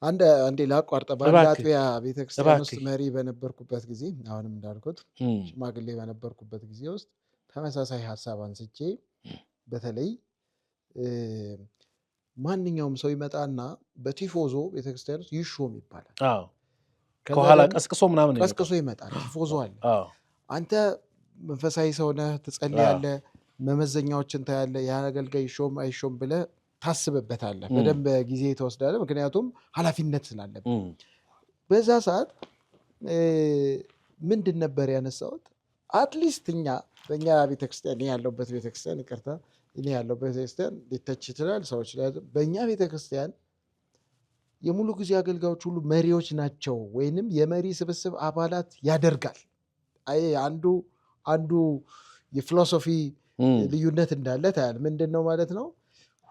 አንዴ ላቋርጥ። በአንድ አጥቢያ ቤተክርስቲያን ውስጥ መሪ በነበርኩበት ጊዜ፣ አሁንም እንዳልኩት ሽማግሌ በነበርኩበት ጊዜ ውስጥ ተመሳሳይ ሀሳብ አንስቼ በተለይ ማንኛውም ሰው ይመጣና በቲፎዞ ቤተክርስቲያን ውስጥ ይሾም ይባላል። ከኋላ ቀስቅሶ ምናምን ቀስቅሶ ይመጣል። ቲፎዞ አለ። አንተ መንፈሳዊ ሰው ነህ፣ ትጸልያለህ፣ መመዘኛዎችን ታያለህ። ያን አገልጋይ ይሾም አይሾም ብለህ ታስብበታለህ። በደንብ ጊዜ ተወስዳለህ፣ ምክንያቱም ኃላፊነት ስላለብህ። በዛ ሰዓት ምንድን ነበር ያነሳሁት? አትሊስት በእኛ ቤተክርስቲያን ያለውበት ቤተክርስቲያን ይቅርታ፣ እኔ ያለው ቤተክርስቲያን ሊተች ይችላል ሰዎች ላይ። በእኛ ቤተክርስቲያን የሙሉ ጊዜ አገልጋዮች ሁሉ መሪዎች ናቸው ወይንም የመሪ ስብስብ አባላት ያደርጋል። አይ አንዱ የፊሎሶፊ ልዩነት እንዳለ ታያል። ምንድን ነው ማለት ነው?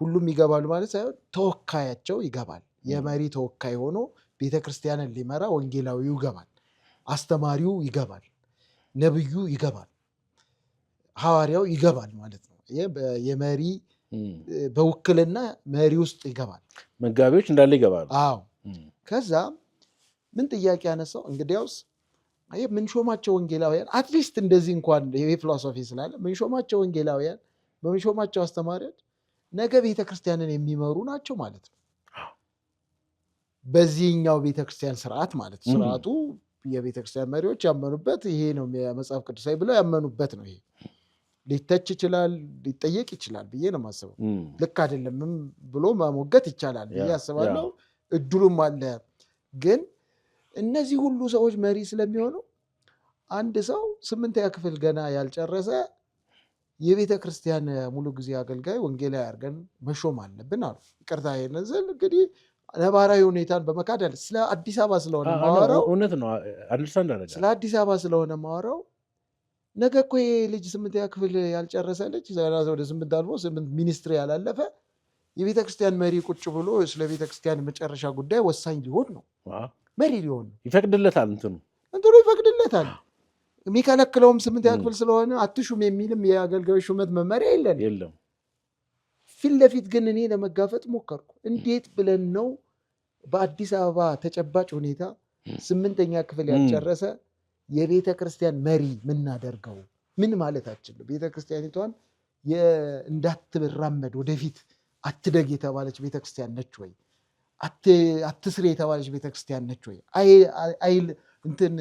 ሁሉም ይገባሉ ማለት ሳይሆን ተወካያቸው ይገባል። የመሪ ተወካይ ሆኖ ቤተክርስቲያንን ሊመራ ወንጌላዊው ይገባል፣ አስተማሪው ይገባል፣ ነብዩ ይገባል፣ ሐዋርያው ይገባል ማለት ነው። የመሪ በውክልና መሪ ውስጥ ይገባል። መጋቢዎች እንዳለ ይገባሉ። አዎ። ከዛ ምን ጥያቄ ያነሳው እንግዲያውስ ምንሾማቸው ወንጌላውያን አትሊስት እንደዚህ እንኳን ይሄ ፊሎሶፊ ስላለ ምንሾማቸው ወንጌላውያን በምንሾማቸው አስተማሪዎች ነገ ቤተክርስቲያንን የሚመሩ ናቸው ማለት ነው። በዚህኛው ቤተክርስቲያን ስርዓት ማለት ስርዓቱ የቤተክርስቲያን መሪዎች ያመኑበት ይሄ ነው፣ የመጽሐፍ ቅዱሳዊ ብለው ያመኑበት ነው። ይሄ ሊተች ይችላል፣ ሊጠየቅ ይችላል ብዬ ነው የማስበው። ልክ አይደለምም ብሎ መሞገት ይቻላል ብዬ አስባለሁ። እድሉም አለ። ግን እነዚህ ሁሉ ሰዎች መሪ ስለሚሆኑ አንድ ሰው 8ኛ ክፍል ገና ያልጨረሰ የቤተ ክርስቲያን ሙሉ ጊዜ አገልጋይ ወንጌላዊ አድርገን መሾም አለብን አሉ። ይቅርታ ይነዘል እንግዲህ ነባራዊ ሁኔታን በመካድ ስለ አዲስ አበባ ስለሆነ ማወራው እውነት ነው። ስለ አዲስ አበባ ስለሆነ ማወራው ነገ እኮ ይሄ ልጅ 8ኛ ክፍል ያልጨረሰ ልጅ ወደ 8 አልፎ 8 ሚኒስትሪ ያላለፈ የቤተ ክርስቲያን መሪ ቁጭ ብሎ ስለ ቤተ ክርስቲያን መጨረሻ ጉዳይ ወሳኝ ሊሆን ነው፣ መሪ ሊሆን ነው። ይፈቅድለታል፣ እንትኑ ይፈቅድለታል። የሚከለክለውም 8ኛ ክፍል ስለሆነ አትሹም የሚልም የአገልጋዮች ሹመት መመሪያ የለም። ፊት ለፊት ግን እኔ ለመጋፈጥ ሞከርኩ። እንዴት ብለን ነው በአዲስ አበባ ተጨባጭ ሁኔታ 8ኛ ክፍል ያልጨረሰ የቤተ ክርስቲያን መሪ ምናደርገው? ምን ማለታችን ነው? ቤተ ክርስቲያኒቷን እንዳትራመድ ወደፊት አትደግ የተባለች ቤተክርስቲያን ነች ወይ? አትስሪ የተባለች ቤተክርስቲያን ነች ወይ? አይል እንትን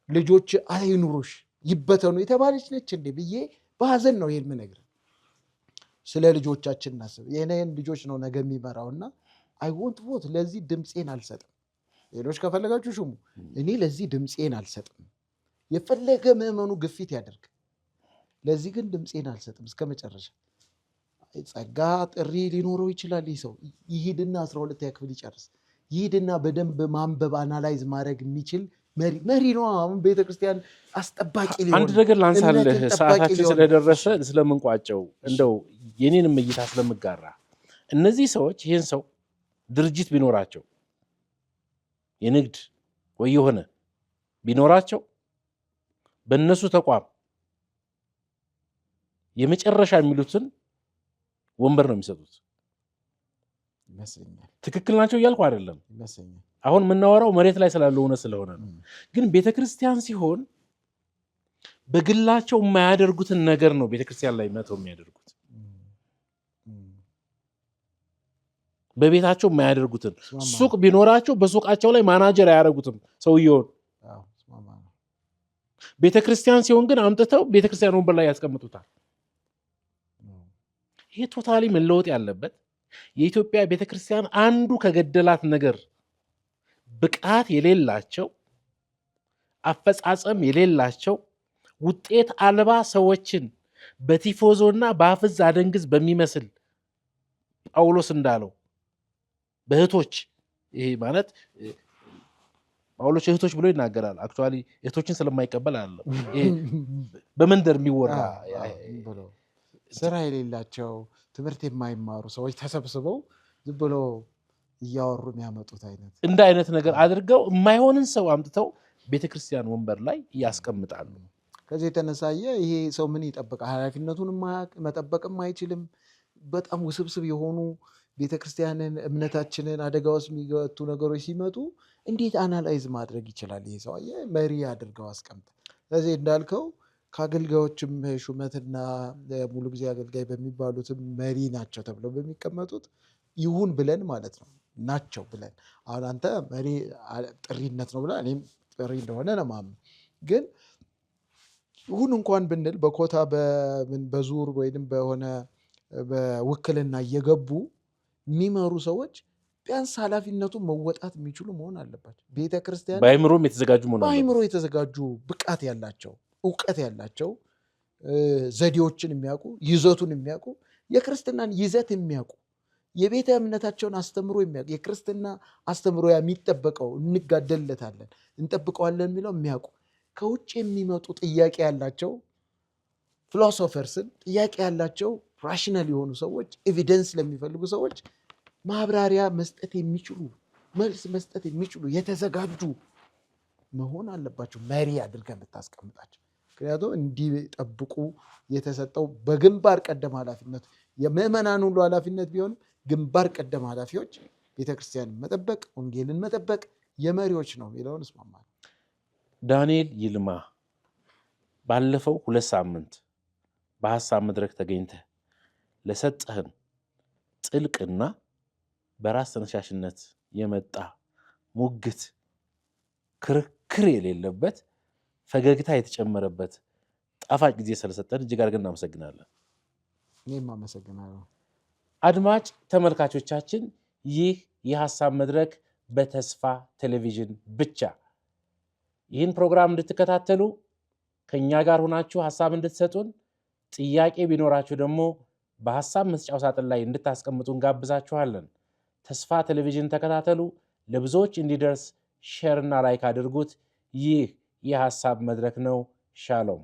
ልጆች አይኑሮሽ ይበተኑ የተባለች ነች እንዴ ብዬ በሀዘን ነው ይሄን ምነግር። ስለ ልጆቻችን እናስብ። የኔን ልጆች ነው ነገ የሚመራውና አይ ወንት ቮት ለዚህ ድምፄን አልሰጥም። ሌሎች ከፈለጋችሁ ሽሙ፣ እኔ ለዚህ ድምፄን አልሰጥም። የፈለገ ምዕመኑ ግፊት ያደርግ፣ ለዚህ ግን ድምፄን አልሰጥም እስከ መጨረሻ። ጸጋ ጥሪ ሊኖረው ይችላል። ይህ ሰው ይሂድና 12ኛ ክፍል ይጨርስ፣ ይሂድና በደንብ ማንበብ አናላይዝ ማድረግ የሚችል መሪ ነው። አሁን ቤተክርስቲያን አስጠባቂ ሊሆን። አንድ ነገር ላንሳልህ፣ ሰዓታችን ስለደረሰ ስለምንቋጨው እንደው የኔንም እይታ ስለምጋራ፣ እነዚህ ሰዎች ይህን ሰው ድርጅት ቢኖራቸው የንግድ ወይ የሆነ ቢኖራቸው በእነሱ ተቋም የመጨረሻ የሚሉትን ወንበር ነው የሚሰጡት ይመስለኛል። ትክክል ናቸው እያልኩ አይደለም። ይመስለኛል አሁን የምናወራው መሬት ላይ ስላለው እውነት ስለሆነ ነው። ግን ቤተክርስቲያን ሲሆን በግላቸው የማያደርጉትን ነገር ነው ቤተክርስቲያን ላይ መተው የሚያደርጉት። በቤታቸው የማያደርጉትን ሱቅ ቢኖራቸው በሱቃቸው ላይ ማናጀር አያደርጉትም ሰውየውን። ቤተክርስቲያን ሲሆን ግን አምጥተው ቤተክርስቲያን ወንበር ላይ ያስቀምጡታል። ይሄ ቶታሊ መለወጥ ያለበት የኢትዮጵያ ቤተክርስቲያን አንዱ ከገደላት ነገር ብቃት የሌላቸው፣ አፈጻጸም የሌላቸው፣ ውጤት አልባ ሰዎችን በቲፎዞና በአፍዝ አደንግዝ በሚመስል ጳውሎስ እንዳለው በእህቶች ይሄ ማለት ጳውሎስ እህቶች ብሎ ይናገራል። አክቹዋሊ እህቶችን ስለማይቀበል አለ በመንደር የሚወራ ስራ የሌላቸው ትምህርት የማይማሩ ሰዎች ተሰብስበው ዝም ብሎ እያወሩ የሚያመጡት እንደ አይነት ነገር አድርገው የማይሆንን ሰው አምጥተው ቤተክርስቲያን ወንበር ላይ ያስቀምጣሉ። ከዚህ የተነሳየ ይሄ ሰው ምን ይጠብቃል? ኃላፊነቱን መጠበቅም አይችልም። በጣም ውስብስብ የሆኑ ቤተክርስቲያንን እምነታችንን አደጋ ውስጥ የሚገቱ ነገሮች ሲመጡ እንዴት አናላይዝ ማድረግ ይችላል? ይሄ ሰው መሪ አድርገው አስቀምጠ። ስለዚህ እንዳልከው ከአገልጋዮችም ሹመትና ሙሉ ጊዜ አገልጋይ በሚባሉትም መሪ ናቸው ተብለው በሚቀመጡት ይሁን ብለን ማለት ነው ናቸው ብለን። አሁን አንተ መሪ ጥሪነት ነው ብላ እኔም ጥሪ እንደሆነ ነው የማምነው። ግን ይሁን እንኳን ብንል በኮታ በዙር ወይም በሆነ በውክልና እየገቡ የሚመሩ ሰዎች ቢያንስ ኃላፊነቱን መወጣት የሚችሉ መሆን አለባቸው። ቤተክርስቲያን በአይምሮም የተዘጋጁ መሆን አለባቸው። በአይምሮ የተዘጋጁ ብቃት ያላቸው፣ እውቀት ያላቸው፣ ዘዴዎችን የሚያውቁ፣ ይዘቱን የሚያውቁ የክርስትናን ይዘት የሚያውቁ የቤተ እምነታቸውን አስተምሮ የሚያውቁ የክርስትና አስተምሮ የሚጠበቀው እንጋደልለታለን እንጠብቀዋለን የሚለው የሚያውቁ ከውጭ የሚመጡ ጥያቄ ያላቸው ፊሎሶፈርስን ጥያቄ ያላቸው ራሽናል የሆኑ ሰዎች ኤቪደንስ ለሚፈልጉ ሰዎች ማብራሪያ መስጠት የሚችሉ መልስ መስጠት የሚችሉ የተዘጋጁ መሆን አለባቸው። መሪ አድርገን ብታስቀምጣቸው። ምክንያቱም እንዲጠብቁ የተሰጠው በግንባር ቀደም ኃላፊነት የምዕመናን ሁሉ ኃላፊነት ቢሆንም ግንባር ቀደም ኃላፊዎች ቤተክርስቲያንን መጠበቅ ወንጌልን መጠበቅ የመሪዎች ነው የሚለውን እስማማለሁ። ዳንኤል ይልማ ባለፈው 2 ሳምንት በሐሳብ መድረክ ተገኝተህ ለሰጠህን ጥልቅና በራስ ተነሳሽነት የመጣ ሙግት ክርክር የሌለበት ፈገግታ የተጨመረበት ጣፋጭ ጊዜ ስለሰጠን እጅግ አድርገን እናመሰግናለን። እኔም አመሰግናለሁ። አድማጭ ተመልካቾቻችን ይህ የሐሳብ መድረክ በተስፋ ቴሌቪዥን ብቻ። ይህን ፕሮግራም እንድትከታተሉ ከኛ ጋር ሆናችሁ ሐሳብ እንድትሰጡን ጥያቄ ቢኖራችሁ ደግሞ በሐሳብ መስጫው ሳጥን ላይ እንድታስቀምጡ እንጋብዛችኋለን። ተስፋ ቴሌቪዥን ተከታተሉ። ለብዙዎች እንዲደርስ ሼር እና ላይክ አድርጉት። ይህ የሐሳብ መድረክ ነው። ሻሎም